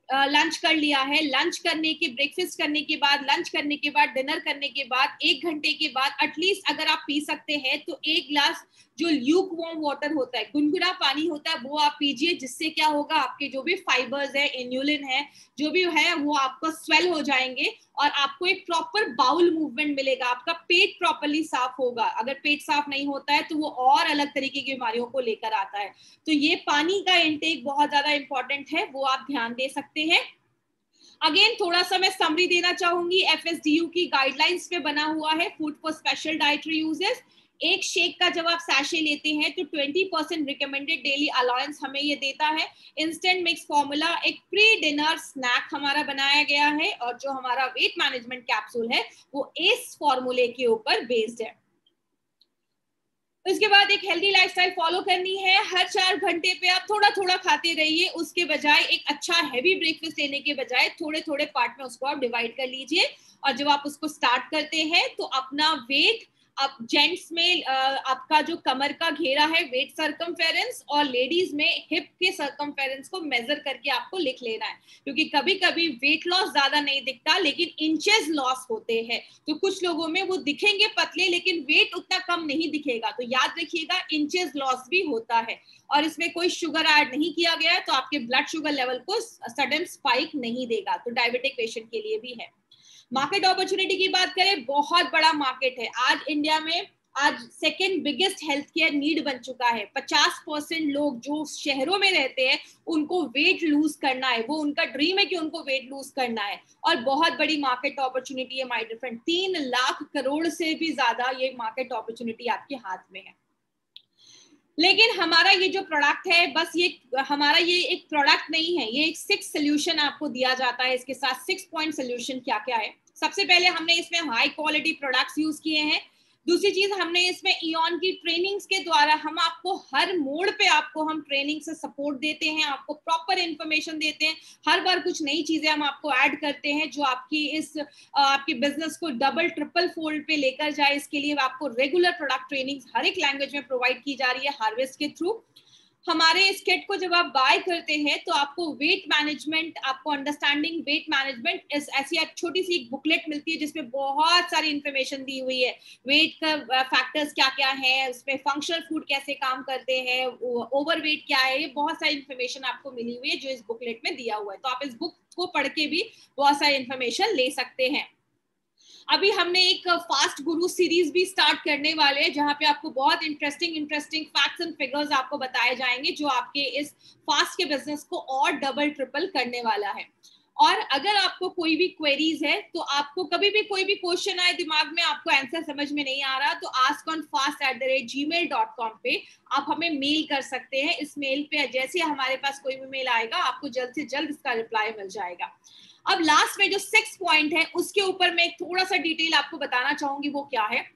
लंच कर लिया है, लंच करने के, ब्रेकफास्ट करने के बाद, लंच करने के बाद, डिनर करने के बाद 1 घंटे के बाद एटलीस्ट अगर आप पी सकते हैं तो 1 ग्लास जो ल्यूक वार्म वाटर होता है, गुनगुना पानी होता है, वो आप पीजिए। जिससे क्या होगा, आपके जो भी फाइबर्स है, इन्यूलिन है, जो भी है, वो आपको स्वेल हो जाएंगे और आपको एक प्रॉपर बाउल मूवमेंट मिलेगा। आपका पेट प्रॉपरली साफ होगा। अगर पेट साफ नहीं होता है तो वो और अलग तरीके की बीमारियों को लेकर आता है। तो ये पानी का इंटेक बहुत ज्यादा इंपॉर्टेंट है, वो आप ध्यान दे सकते हैं। अगेन थोड़ा सा मैं समरी देना चाहूंगी। FSDU की गाइडलाइंस पे बना हुआ है, food for special dietary uses. एक शेक का जब आप सैशे लेते हैं तो 20% रिकमेंडेड डेली अलाउंस हमें ये देता है। इंस्टेंट मिक्स फॉर्मूला एक प्री डिनर स्नैक हमारा बनाया गया है, और जो हमारा वेट मैनेजमेंट कैप्सूल है वो इस फॉर्मूले के ऊपर बेस्ड है। उसके बाद एक हेल्दी लाइफस्टाइल फॉलो करनी है। हर 4 घंटे पे आप थोड़ा थोड़ा खाते रहिए। उसके बजाय एक अच्छा हैवी ब्रेकफास्ट लेने के बजाय थोड़े थोड़े पार्ट में उसको आप डिवाइड कर लीजिए। और जब आप उसको स्टार्ट करते हैं तो अपना वेट, अब जेंट्स में आपका जो कमर का घेरा है, वेट सर्कमफेरेंस, और लेडीज में हिप के सर्कमफेरेंस को मेजर करके आपको लिख लेना है। क्योंकि कभी कभी वेट लॉस ज्यादा नहीं दिखता, लेकिन इंचेस लॉस होते हैं। तो कुछ लोगों में वो दिखेंगे पतले, लेकिन वेट उतना कम नहीं दिखेगा। तो याद रखिएगा, इंचेस लॉस भी होता है। और इसमें कोई शुगर ऐड नहीं किया गया है, तो आपके ब्लड शुगर लेवल को सडन स्पाइक नहीं देगा। तो डायबिटिक पेशेंट के लिए भी है। मार्केट अपॉर्चुनिटी की बात करें, बहुत बड़ा मार्केट है। आज इंडिया में आज second biggest health care need बन चुका है। 50% लोग जो शहरों में रहते हैं उनको वेट लूज करना है, वो उनका ड्रीम है कि उनको वेट लूज करना है, और बहुत बड़ी मार्केट अपॉर्चुनिटी है my dear friend. 3 lakh crore से भी ज्यादा ये मार्केट अपॉर्चुनिटी आपके हाथ में है। लेकिन हमारा ये जो प्रोडक्ट है, बस ये हमारा ये एक प्रोडक्ट नहीं है, ये एक 6 सोल्यूशन आपको दिया जाता है। इसके साथ 6 पॉइंट सोल्यूशन क्या क्या है। सबसे पहले हमने इसमें हाई क्वालिटी प्रोडक्ट्स यूज किए हैं। दूसरी चीज, हमने इसमें इयॉन की ट्रेनिंग्स के द्वारा हम आपको हर मोड पे आपको हम ट्रेनिंग से सपोर्ट देते हैं, आपको प्रॉपर इंफॉर्मेशन देते हैं। हर बार कुछ नई चीजें हम आपको ऐड करते हैं जो आपकी इस आपके बिजनेस को डबल ट्रिपल फोल्ड पे लेकर जाए। इसके लिए आपको रेगुलर प्रोडक्ट ट्रेनिंग हर एक लैंग्वेज में प्रोवाइड की जा रही है हार्वेस्ट के थ्रू। हमारे इस किट को जब आप बाय करते हैं तो आपको वेट मैनेजमेंट, आपको अंडरस्टैंडिंग वेट मैनेजमेंट इस ऐसी एक छोटी सी एक बुकलेट मिलती है जिसमें बहुत सारी इंफॉर्मेशन दी हुई है। वेट का फैक्टर्स क्या क्या है, उसमें फंक्शनल फूड कैसे काम करते हैं, ओवरवेट क्या है, ये बहुत सारी इंफॉर्मेशन आपको मिली हुई है जो इस बुकलेट में दिया हुआ है। तो आप इस बुक को पढ़ के भी बहुत सारी इंफॉर्मेशन ले सकते हैं। अभी हमने एक फास्ट गुरु सीरीज भी स्टार्ट करने वाले हैं जहां पे आपको बहुत इंटरेस्टिंग फैक्ट्स एंड फिगर्स आपको बताए जाएंगे जो आपके इस फास्ट के बिजनेस को और डबल ट्रिपल करने वाला है। और अगर आपको कोई भी क्वेरीज है, तो आपको कभी भी कोई भी क्वेश्चन आए दिमाग में, आपको आंसर समझ में नहीं आ रहा, तो askonfast@gmail.com पे आप हमें मेल कर सकते हैं। इस मेल पे जैसे हमारे पास कोई भी मेल आएगा आपको जल्द से जल्द इसका रिप्लाई मिल जाएगा। अब लास्ट में जो 6 पॉइंट है उसके ऊपर मैं थोड़ा सा डिटेल आपको बताना चाहूंगी। वो क्या है,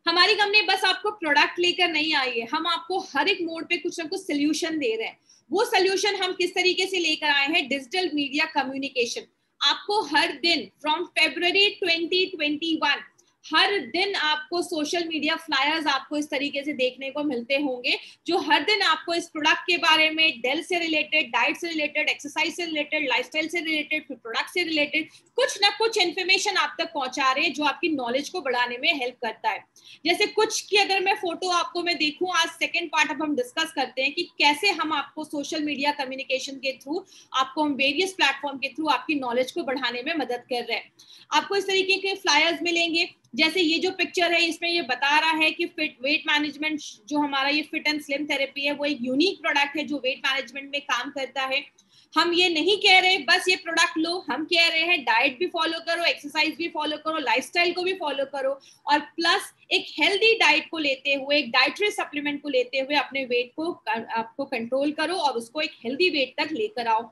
हमारी कंपनी बस आपको प्रोडक्ट लेकर नहीं आई है, हम आपको हर एक मोड पे कुछ ना कुछ सोल्यूशन दे रहे हैं। वो सोल्यूशन हम किस तरीके से लेकर आए हैं, डिजिटल मीडिया कम्युनिकेशन। आपको हर दिन फ्रॉम February 2021 हर दिन आपको सोशल मीडिया फ्लायर्स आपको इस तरीके से देखने को मिलते होंगे जो हर दिन आपको इस प्रोडक्ट के बारे में, डेल से रिलेटेड, डाइट से रिलेटेड, एक्सरसाइज से रिलेटेड, लाइफस्टाइल से रिलेटेड, फिर प्रोडक्ट से रिलेटेड कुछ ना कुछ इन्फॉर्मेशन आप तक पहुंचा रहे हैं जो आपकी नॉलेज को बढ़ाने में हेल्प करता है। जैसे कुछ की अगर मैं फोटो आपको मैं देखूं, आज सेकंड पार्ट अब हम डिस्कस करते हैं कि कैसे हम आपको सोशल मीडिया कम्युनिकेशन के थ्रू, आपको हम वेरियस प्लेटफॉर्म के थ्रू आपकी नॉलेज को बढ़ाने में मदद कर रहे हैं। आपको इस तरीके के फ्लायर्स मिलेंगे। जैसे ये जो पिक्चर है इसमें ये बता रहा है कि वेट मैनेजमेंट जो हमारा ये फिट एंड स्लिम थेरेपी है वो एक यूनिक प्रोडक्ट है जो वेट मैनेजमेंट में काम करता है। हम ये नहीं कह रहे बस ये प्रोडक्ट लो, हम कह रहे हैं डाइट भी फॉलो करो, एक्सरसाइज भी फॉलो करो, लाइफस्टाइल को भी फॉलो करो, और प्लस एक हेल्दी डाइट को लेते हुए, एक डाइटरी सप्लीमेंट को लेते हुए अपने वेट को आपको कंट्रोल करो और उसको एक हेल्दी वेट तक लेकर आओ।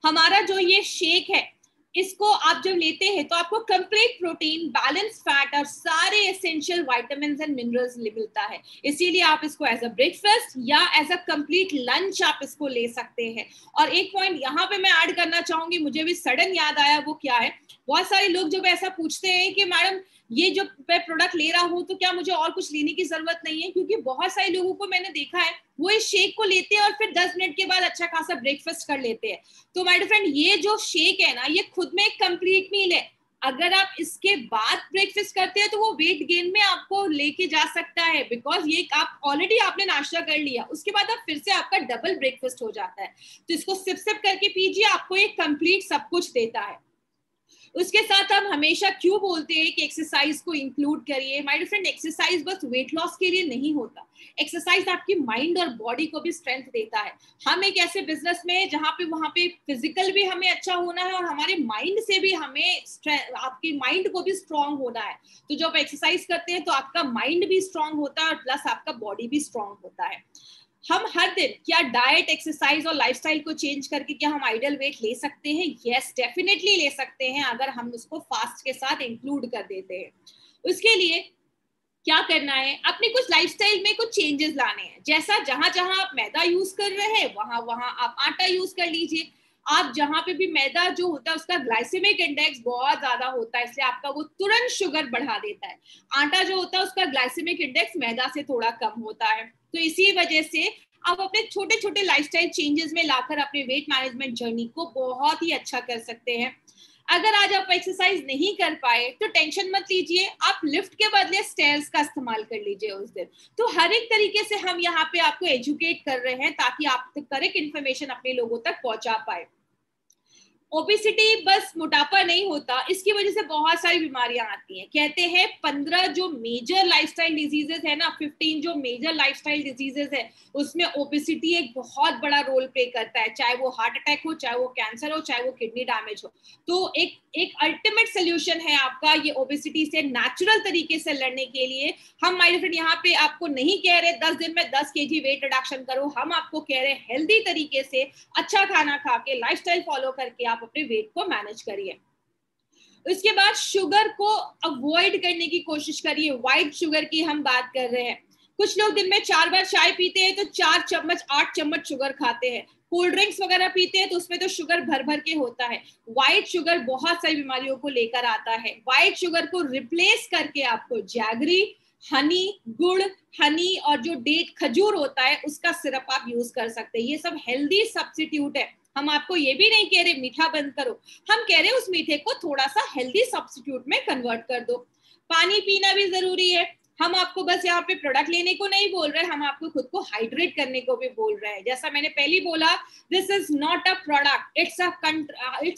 हमारा जो ये शेक है इसको आप जब लेते हैं तो आपको कंप्लीट प्रोटीन, बैलेंस फैट और सारे एसेंशियल विटामिन्स एंड मिनरल्स मिलता है। इसीलिए आप इसको एज अ ब्रेकफास्ट या एज अ कंप्लीट लंच आप इसको ले सकते हैं। और एक पॉइंट यहाँ पे मैं ऐड करना चाहूंगी, मुझे भी सडन याद आया, वो क्या है, बहुत सारे लोग जब ऐसा पूछते हैं कि मैडम ये जो मैं प्रोडक्ट ले रहा हूँ तो क्या मुझे और कुछ लेने की जरूरत नहीं है, क्योंकि बहुत सारे लोगों को मैंने देखा है वो इस शेक को लेते हैं और फिर 10 मिनट के बाद अच्छा खासा ब्रेकफास्ट कर लेते हैं। तो माय डियर फ्रेंड, ये जो शेक है ना, ये खुद में एक कंप्लीट मील है। अगर आप इसके बाद ब्रेकफास्ट करते हैं तो वो वेट गेन में आपको लेके जा सकता है, बिकॉज ये आप ऑलरेडी आपने नाश्ता कर लिया, उसके बाद आप फिर से आपका डबल ब्रेकफास्ट हो जाता है। तो इसको सिप सिप करके पीजिए, आपको ये कंप्लीट सब कुछ देता है। उसके साथ हम हमेशा क्यों बोलते हैं कि एक्सरसाइज को इंक्लूड करिए। माय डियर फ्रेंड, एक्सरसाइज बस वेट लॉस के लिए नहीं होता, एक्सरसाइज आपकी माइंड और बॉडी को भी स्ट्रेंथ देता है। हम एक ऐसे बिजनेस में हैं जहाँ पे वहां पे फिजिकल भी हमें अच्छा होना है और हमारे माइंड से भी हमें आपकी माइंड को भी स्ट्रांग होना है। तो जब एक्सरसाइज करते हैं तो आपका माइंड भी स्ट्रांग होता है और प्लस आपका बॉडी भी स्ट्रांग होता है। हम हर दिन क्या डाइट, एक्सरसाइज और लाइफस्टाइल को चेंज करके क्या हम आइडियल वेट ले सकते हैं? यस, डेफिनेटली ले सकते हैं, अगर हम उसको फास्ट के साथ इंक्लूड कर देते हैं। उसके लिए क्या करना है, अपने कुछ लाइफस्टाइल में कुछ चेंजेस लाने हैं। जैसा जहां जहां आप मैदा यूज कर रहे हैं वहां वहां आप आटा यूज कर लीजिए। आप जहां पे भी मैदा जो होता है उसका ग्लाइसेमिक इंडेक्स बहुत ज्यादा होता है, इसलिए आपका वो तुरंत शुगर बढ़ा देता है। आटा जो होता है उसका ग्लाइसेमिक इंडेक्स मैदा से थोड़ा कम होता है। तो इसी वजह से आप अपने छोटे छोटे लाइफस्टाइल चेंजेस में लाकर अपने वेट मैनेजमेंट जर्नी को बहुत ही अच्छा कर सकते हैं। अगर आज आप एक्सरसाइज नहीं कर पाए तो टेंशन मत लीजिए, आप लिफ्ट के बदले स्टेयर्स का इस्तेमाल कर लीजिए उस दिन। तो हर एक तरीके से हम यहाँ पे आपको एजुकेट कर रहे हैं ताकि आप करेक्ट इन्फॉर्मेशन अपने लोगों तक पहुंचा पाए। ओबेसिटी बस मोटापा नहीं होता, इसकी वजह से बहुत सारी बीमारियां आती हैं। कहते हैं 15 जो मेजर लाइफस्टाइल डिजीजेस है ना, 15 जो मेजर लाइफस्टाइल डिजीजेस है, उसमें ओबेसिटी एक बहुत बड़ा रोल प्ले करता है, चाहे वो हार्ट अटैक हो, चाहे वो कैंसर हो, चाहे वो किडनी डैमेज हो। तो एक अल्टीमेट सोल्यूशन है आपका ये ओबेसिटी से नेचुरल तरीके से लड़ने के लिए। हम माय फ्रेंड यहाँ पे आपको नहीं कह रहे 10 दिन में 10 kg वेट रिडक्शन करो, हम आपको कह रहे हेल्दी तरीके से अच्छा खाना खा के लाइफस्टाइल फॉलो करके आप अपने वेट को मैनेज करिए। इसके बाद शुगर को अवॉइड करने की कोशिश करिए। व्हाइट शुगर की हम बात कर रहे हैं। कुछ लोग दिन में 4 बार चाय पीते हैं तो 4 चम्मच 8 चम्मच शुगर खाते हैं। कोल्ड ड्रिंक्स वगैरह पीते हैं तो उसमें तो शुगर भर भर के होता है। व्हाइट शुगर बहुत सारी बीमारियों को लेकर आता है। व्हाइट शुगर को रिप्लेस करके आपको जैगरी, हनी, गुड़, हनी और जो डेट खजूर होता है उसका सिरप आप यूज कर सकते हैं। ये सब हेल्दी सब्स्टिट्यूट है। हम आपको ये भी नहीं कह रहे मीठा बंद करो, हम कह रहे हैं उस मीठे को थोड़ा सा हेल्दी सब्स्टिट्यूट में कन्वर्ट कर दो। पानी पीना भी जरूरी है। हम आपको बस यहाँ पे प्रोडक्ट लेने को नहीं बोल रहे, हम आपको खुद को हाइड्रेट करने को भी बोल रहे हैं। जैसा मैंने पहले बोला, this is not a product, it's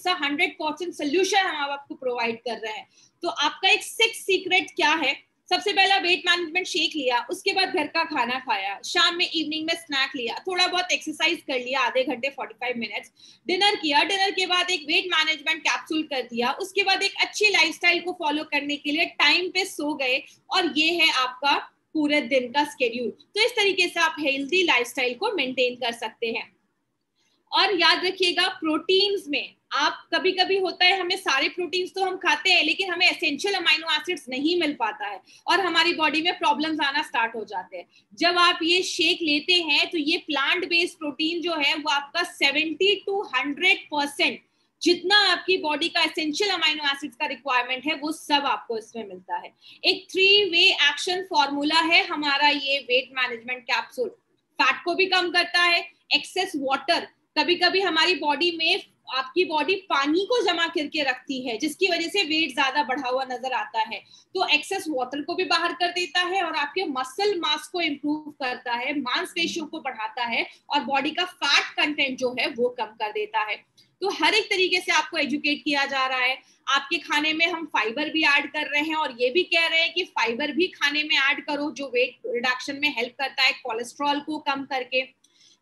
a 100% solution हम आपको प्रोवाइड कर रहे हैं। तो आपका एक 6 सीक्रेट क्या है? सबसे पहला वेट मैनेजमेंट शेक लिया, उसके बाद घर का खाना खाया, शाम में इवनिंग में स्नैक लिया, थोड़ा बहुत एक्सरसाइज कर लिया आधे घंटे 45 मिनट्स, डिनर किया, डिनर के बाद एक वेट मैनेजमेंट कैप्सूल कर दिया, उसके बाद एक अच्छी लाइफस्टाइल को फॉलो करने के लिए टाइम पे सो गए, और ये है आपका पूरे दिन का स्केड्यूल। तो इस तरीके से आप हेल्दी लाइफस्टाइल को मेंटेन कर सकते हैं। और याद रखिएगा, प्रोटीन्स में आप कभी कभी होता है हमें सारे प्रोटीन्स तो हम खाते हैं लेकिन हमें एसेंशियल अमाइनो एसिड्स नहीं मिल पाता है और हमारी बॉडी में प्रॉब्लम्स आना स्टार्ट हो जाते हैं। जब आप ये शेक लेते हैं तो ये प्लांट बेस्ड प्रोटीन जो है वो आपका 70 to 100% जितना आपकी बॉडी का एसेंशियल अमाइनो एसिड्स का रिक्वायरमेंट है वो सब आपको इसमें मिलता है। एक 3-वे एक्शन फॉर्मूला है हमारा ये वेट मैनेजमेंट कैप्सूल। फैट को भी कम करता है, एक्सेस वाटर, कभी कभी हमारी बॉडी में आपकी बॉडी पानी को जमा करके रखती है जिसकी वजह से वेट ज्यादा बढ़ा हुआ नजर आता है, तो एक्सेस वाटर को भी बाहर कर देता है और आपके मसल मास को इंप्रूव करता है, मांसपेशियों को बढ़ाता है और बॉडी का फैट कंटेंट जो है वो कम कर देता है। तो हर एक तरीके से आपको एजुकेट किया जा रहा है। आपके खाने में हम फाइबर भी ऐड कर रहे हैं और ये भी कह रहे हैं कि फाइबर भी खाने में ऐड करो जो वेट रिडक्शन में हेल्प करता है कोलेस्ट्रॉल को कम करके।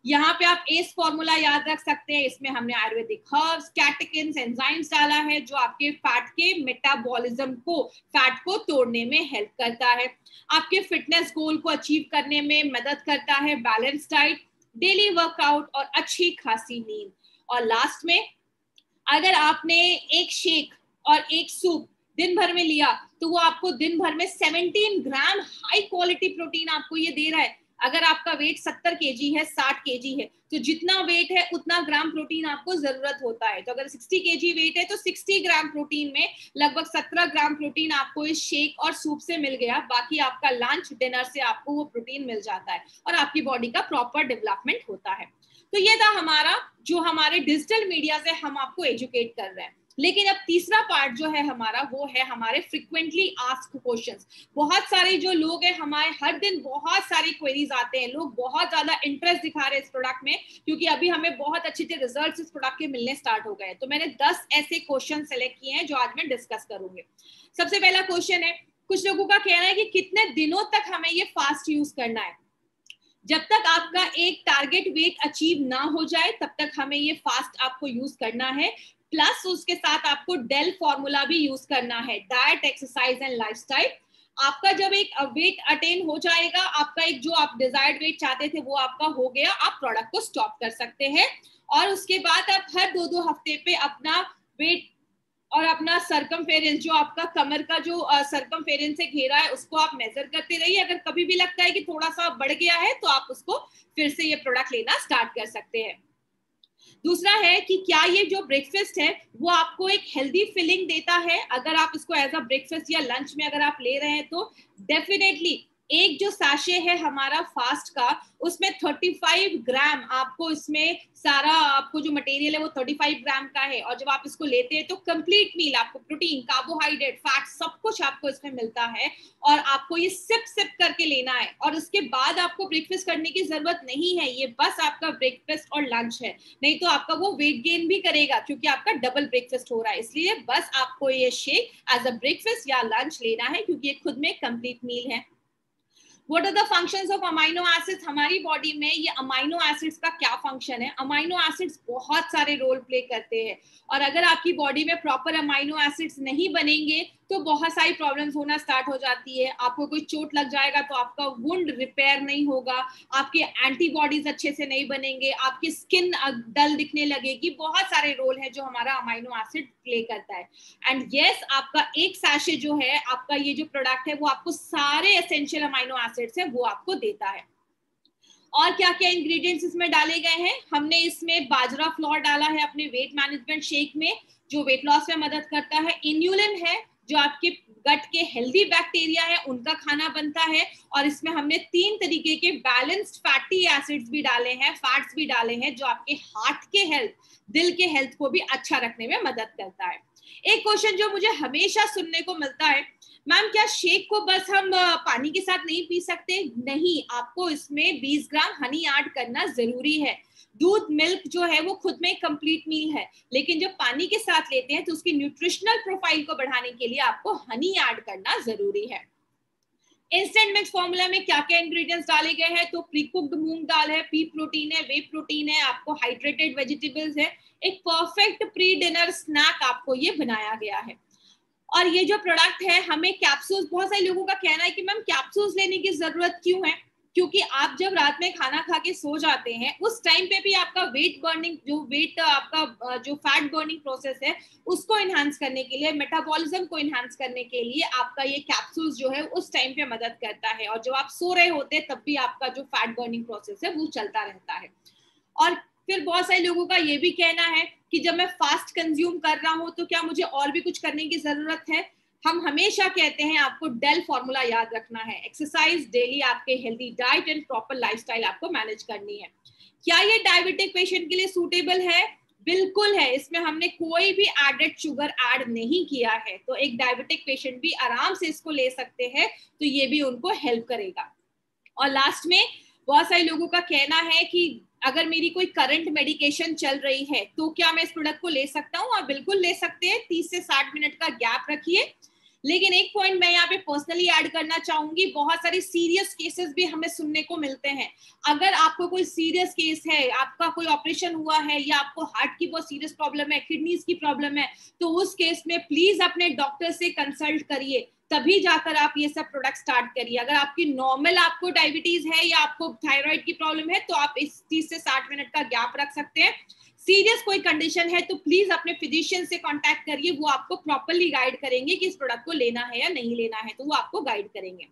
यहाँ पे आप एस फॉर्मूला याद रख सकते हैं, इसमें हमने आयुर्वेदिक हर्ब्स, कैटेकिन्स, एंजाइम्स डाला है जो आपके फैट के मेटाबॉलिज्म को, फैट को तोड़ने में हेल्प करता है, आपके फिटनेस गोल को अचीव करने में मदद करता है, बैलेंस डाइट, डेली वर्कआउट और अच्छी खासी नींद। और लास्ट में अगर आपने एक शेक और एक सूप दिन भर में लिया तो वो आपको दिन भर में 17 ग्राम हाई क्वालिटी प्रोटीन आपको ये दे रहा है। अगर आपका वेट 70 kg है, 60 kg है, तो जितना वेट है उतना ग्राम प्रोटीन आपको जरूरत होता है। तो अगर 60 kg वेट है तो 60 ग्राम प्रोटीन में लगभग 17 ग्राम प्रोटीन आपको इस शेक और सूप से मिल गया। बाकी आपका लंच डिनर से आपको वो प्रोटीन मिल जाता है और आपकी बॉडी का प्रॉपर डेवलपमेंट होता है। तो ये था हमारा जो हमारे डिजिटल मीडिया से हम आपको एजुकेट कर रहे हैं। लेकिन अब तीसरा पार्ट जो है हमारा वो है हमारे फ्रीक्वेंटली आस्क्ड क्वेश्चंस। बहुत सारे जो लोग हैं हमारे हर दिन बहुत सारी क्वेरीज आते हैं, लोग बहुत ज्यादा इंटरेस्ट दिखा रहे हैं इस प्रोडक्ट में क्योंकि अभी हमें बहुत अच्छे अच्छे रिजल्ट्स इस प्रोडक्ट के मिलने स्टार्ट हो गए। तो मैंने 10 ऐसे क्वेश्चन सेलेक्ट किए हैं जो आज मैं डिस्कस करूंगी। सबसे पहला क्वेश्चन है, कुछ लोगों का कहना है कि कितने दिनों तक हमें ये फास्ट यूज करना है। जब तक आपका एक टारगेट वेट अचीव ना हो जाए तब तक हमें ये फास्ट आपको यूज करना है, प्लस उसके साथ आपको डेल फॉर्मूला भी यूज करना है, डाइट, एक्सरसाइज एंड लाइफस्टाइल। आपका जब एक वेट अटेन हो जाएगा, आपका एक जो आप डिजायर्ड वेट चाहते थे वो आपका हो गया, आप प्रोडक्ट को स्टॉप कर सकते हैं और उसके बाद आप हर 2-2 हफ्ते पे अपना वेट और अपना सर्कमफेरेंस, जो आपका कमर का जो सर्कमफेरेंस से घेरा है उसको आप मेजर करते रहिए। अगर कभी भी लगता है कि थोड़ा सा बढ़ गया है तो आप उसको फिर से ये प्रोडक्ट लेना स्टार्ट कर सकते हैं। दूसरा है कि क्या ये जो ब्रेकफास्ट है वो आपको एक हेल्दी फीलिंग देता है। अगर आप इसको एज अ ब्रेकफास्ट या लंच में अगर आप ले रहे हैं तो डेफिनेटली एक जो सैशे है हमारा फास्ट का, उसमें 35 ग्राम आपको इसमें सारा आपको जो मटेरियल है वो 35 ग्राम का है। और जब आप इसको लेते हैं तो कंप्लीट मील आपको प्रोटीन, कार्बोहाइड्रेट, फैट सब कुछ आपको इसमें मिलता है। और आपको ये सिप सिप करके लेना है, और उसके बाद आपको ब्रेकफास्ट करने की जरूरत नहीं है। ये बस आपका ब्रेकफास्ट और लंच है, नहीं तो आपका वो वेट गेन भी करेगा क्योंकि आपका डबल ब्रेकफास्ट हो रहा है। इसलिए बस आपको ये शेक एज अ ब्रेकफास्ट या लंच लेना है, क्योंकि ये खुद में कंप्लीट मील है। What are the functions of amino acids? हमारी बॉडी में ये अमाइनो एसिड्स का क्या फंक्शन है? अमाइनो एसिड्स बहुत सारे रोल प्ले करते हैं, और अगर आपकी बॉडी में प्रॉपर अमाइनो एसिड्स नहीं बनेंगे तो बहुत सारी प्रॉब्लम्स होना स्टार्ट हो जाती है। आपको कोई चोट लग जाएगा तो आपका वुंड रिपेयर नहीं होगा, आपके एंटीबॉडीज अच्छे से नहीं बनेंगे, आपकी स्किन डल दिखने लगेगी। बहुत सारे रोल हैं जो हमारा अमाइनो एसिड प्ले करता है। एंड यस, आपका एक सैशे जो है, आपका ये जो प्रोडक्ट है वो आपको सारे एसेंशियल अमाइनो एसिड्स है वो आपको देता है। और क्या क्या इंग्रेडिएंट्स इसमें डाले गए हैं? हमने इसमें बाजरा फ्लोर डाला है अपने वेट मैनेजमेंट शेक में, जो वेट लॉस में मदद करता है। इन्यूलिन है, जो आपके गट के हेल्दी बैक्टीरिया है उनका खाना बनता है। और इसमें हमने 3 तरीके के बैलेंस्ड फैटी एसिड्स भी डाले हैं, फैट्स भी डाले हैं, जो आपके हार्ट के हेल्थ, दिल के हेल्थ को भी अच्छा रखने में मदद करता है। एक क्वेश्चन जो मुझे हमेशा सुनने को मिलता है, मैम क्या शेक को बस हम पानी के साथ नहीं पी सकते? नहीं, आपको इसमें 20 ग्राम हनी ऐड करना जरूरी है। दूध, मिल्क जो है वो खुद में कंप्लीट मील है, लेकिन जब पानी के साथ लेते हैं तो उसकी न्यूट्रिशनल प्रोफाइल को बढ़ाने के लिए आपको हनी ऐड करना जरूरी है। इंस्टेंट मिक्स फॉर्मूला में क्या क्या इंग्रेडिएंट्स डाले गए हैं? तो प्री कुक्ड मूंग दाल है, पी प्रोटीन है, वे प्रोटीन है, आपको हाइड्रेटेड वेजिटेबल्स है। एक परफेक्ट प्री डिनर स्नैक आपको ये बनाया गया है। और ये जो प्रोडक्ट है, हमें कैप्सूल्स, बहुत सारे लोगों का कहना है कि मैम कैप्सूल्स लेने की जरूरत क्यों है? क्योंकि आप जब रात में खाना खा के सो जाते हैं उस टाइम पे भी आपका वेट बर्निंग, जो वेट आपका जो फैट बर्निंग प्रोसेस है उसको इनहांस करने के लिए, मेटाबॉलिज्म को इनहांस करने के लिए आपका ये कैप्सूल्स जो है उस टाइम पे मदद करता है। और जब आप सो रहे होते हैं तब भी आपका जो फैट बर्निंग प्रोसेस है वो चलता रहता है। और फिर बहुत सारे लोगों का ये भी कहना है कि जब मैं फास्ट कंज्यूम कर रहा हूं तो क्या मुझे और भी कुछ करने की जरूरत है? हम हमेशा कहते हैं आपको डेल फॉर्मूला याद रखना है। एक्सरसाइज डेली, आपके healthy diet and proper lifestyle आपको मैनेज करनी है। क्या ये डायबिटिक पेशेंट के लिए सूटेबल है? बिल्कुल है। इसमें हमने कोई भी एडेड शुगर ऐड नहीं किया है, तो एक डायबिटिक पेशेंट भी आराम से इसको ले सकते हैं, तो ये भी उनको हेल्प करेगा। और लास्ट में बहुत सारे लोगों का कहना है कि अगर मेरी कोई करंट मेडिकेशन चल रही है तो क्या मैं इस प्रोडक्ट को ले सकता हूँ? और बिल्कुल ले सकते हैं, 30 से 60 मिनट का गैप रखिए। लेकिन एक पॉइंट मैं यहाँ पे पर्सनली ऐड करना चाहूंगी, बहुत सारे सीरियस केसेस भी हमें सुनने को मिलते हैं। अगर आपको कोई सीरियस केस है, आपका कोई ऑपरेशन हुआ है, या आपको हार्ट की बहुत सीरियस प्रॉब्लम है, किडनीज की प्रॉब्लम है, तो उस केस में प्लीज अपने डॉक्टर से कंसल्ट करिए, तभी जाकर आप ये सब प्रोडक्ट स्टार्ट करिए। अगर आपकी नॉर्मल आपको डायबिटीज है या आपको थायराइड की प्रॉब्लम है तो आप इस 30 से 60 मिनट का गैप रख सकते हैं। सीरियस कोई कंडीशन है तो प्लीज अपने फिजिशियन से कांटेक्ट करिए, वो आपको प्रॉपर्ली गाइड करेंगे कि इस प्रोडक्ट को लेना है या नहीं लेना है, तो वो आपको गाइड करेंगे।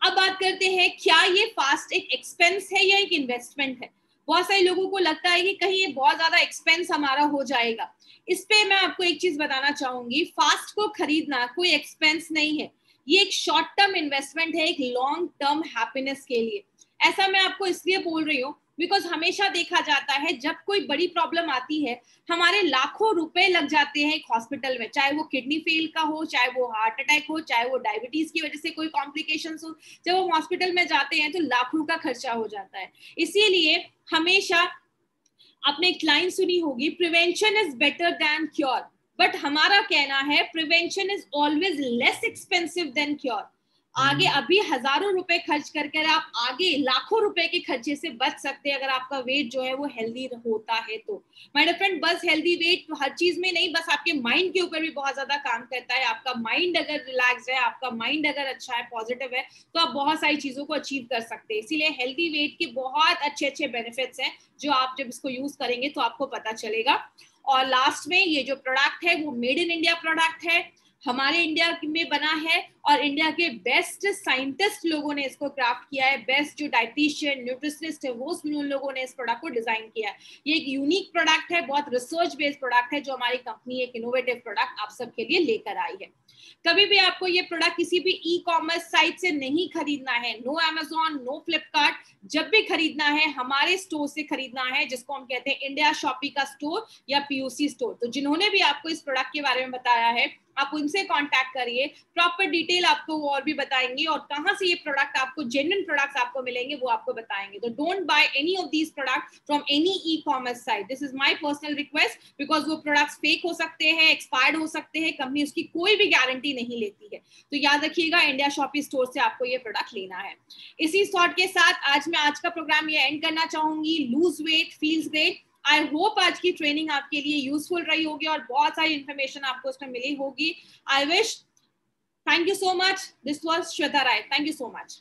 अब बात करते हैं, क्या ये फास्ट एक एक्सपेंस है या एक इन्वेस्टमेंट है? बहुत सारे लोगों को लगता है कि कहीं ये बहुत ज्यादा एक्सपेंस हमारा हो जाएगा। इस पे मैं आपको एक चीज बताना चाहूंगी, फास्ट को खरीदना कोई एक्सपेंस नहीं है, ये एक शॉर्ट टर्म इन्वेस्टमेंट है, एक लॉन्ग टर्म हैप्पीनेस के लिए। ऐसा मैं आपको इसलिए बोल रही हूँ बिकॉज हमेशा देखा जाता है जब कोई बड़ी प्रॉब्लम आती है, हमारे लाखों रुपए लग जाते हैं एक हॉस्पिटल में, चाहे वो किडनी फेल का हो, चाहे वो हार्ट अटैक हो, चाहे वो डायबिटीज की वजह से कोई कॉम्प्लिकेशंस हो। जब वो हॉस्पिटल में जाते हैं तो लाखों का खर्चा हो जाता है। इसीलिए हमेशा आपने एक लाइन सुनी होगी, prevention is better than cure, but हमारा कहना है prevention is always less expensive than cure. आगे अभी हजारों रुपए खर्च करके आप आगे लाखों रुपए के खर्चे से बच सकते हैं अगर आपका वेट जो है वो हेल्दी होता है तो। माय डियर फ्रेंड, बस हेल्दी वेट हर चीज में नहीं, बस आपके माइंड के ऊपर भी बहुत ज्यादा काम करता है। आपका माइंड अगर रिलैक्स है, आपका माइंड अगर अच्छा है, पॉजिटिव है, तो आप बहुत सारी चीजों को अचीव कर सकते हैं। इसीलिए हेल्दी वेट के बहुत अच्छे अच्छे बेनिफिट्स हैं जो आप जब इसको यूज करेंगे तो आपको पता चलेगा। और लास्ट में ये जो प्रोडक्ट है वो मेड इन इंडिया प्रोडक्ट है। हमारे इंडिया में बना है और इंडिया के बेस्ट साइंटिस्ट लोगों ने इसको क्राफ्ट किया है, बेस्ट जो डाइटिशियन न्यूट्रिशनिस्ट है वो उन लोगों ने इस प्रोडक्ट को डिजाइन किया है। ये एक यूनिक प्रोडक्ट है, बहुत रिसर्च बेस्ड प्रोडक्ट है जो हमारी कंपनी एक इनोवेटिव प्रोडक्ट आप सबके लिए लेकर आई है। कभी भी आपको ये प्रोडक्ट किसी भी ई कॉमर्स साइट से नहीं खरीदना है, नो अमेजॉन, नो फ्लिपकार्ट, जब भी खरीदना है हमारे स्टोर से खरीदना है, जिसको हम कहते हैं इंडिया शॉपी का स्टोर या पीयूसी स्टोर। तो जिन्होंने भी आपको इस प्रोडक्ट के बारे में बताया है आप उनसे कांटेक्ट करिए, प्रॉपर डिटेल आपको वो और भी बताएंगे और कहां से ये प्रोडक्ट आपको जेन्युइन प्रोडक्ट्स आपको मिलेंगे वो आपको बताएंगे। तो don't by any of these product from any e commerce site, this is my personal request, because वो प्रोडक्ट्स फेक हो सकते हैं, एक्सपायर्ड हो सकते हैं, कंपनी उसकी कोई भी गारंटी नहीं लेती है। तो याद रखिएगा इंडिया शॉपी स्टोर से आपको ये प्रोडक्ट लेना है। इसी थॉट के साथ आज का प्रोग्राम ये एंड करना चाहूंगी। Lose weight feels great. I hope आज की ट्रेनिंग आपके लिए यूजफुल रही होगी और बहुत सारी इंफॉर्मेशन आपको उसमें मिली होगी। I wish, thank you so much. This was Shweta Rai, thank you so much.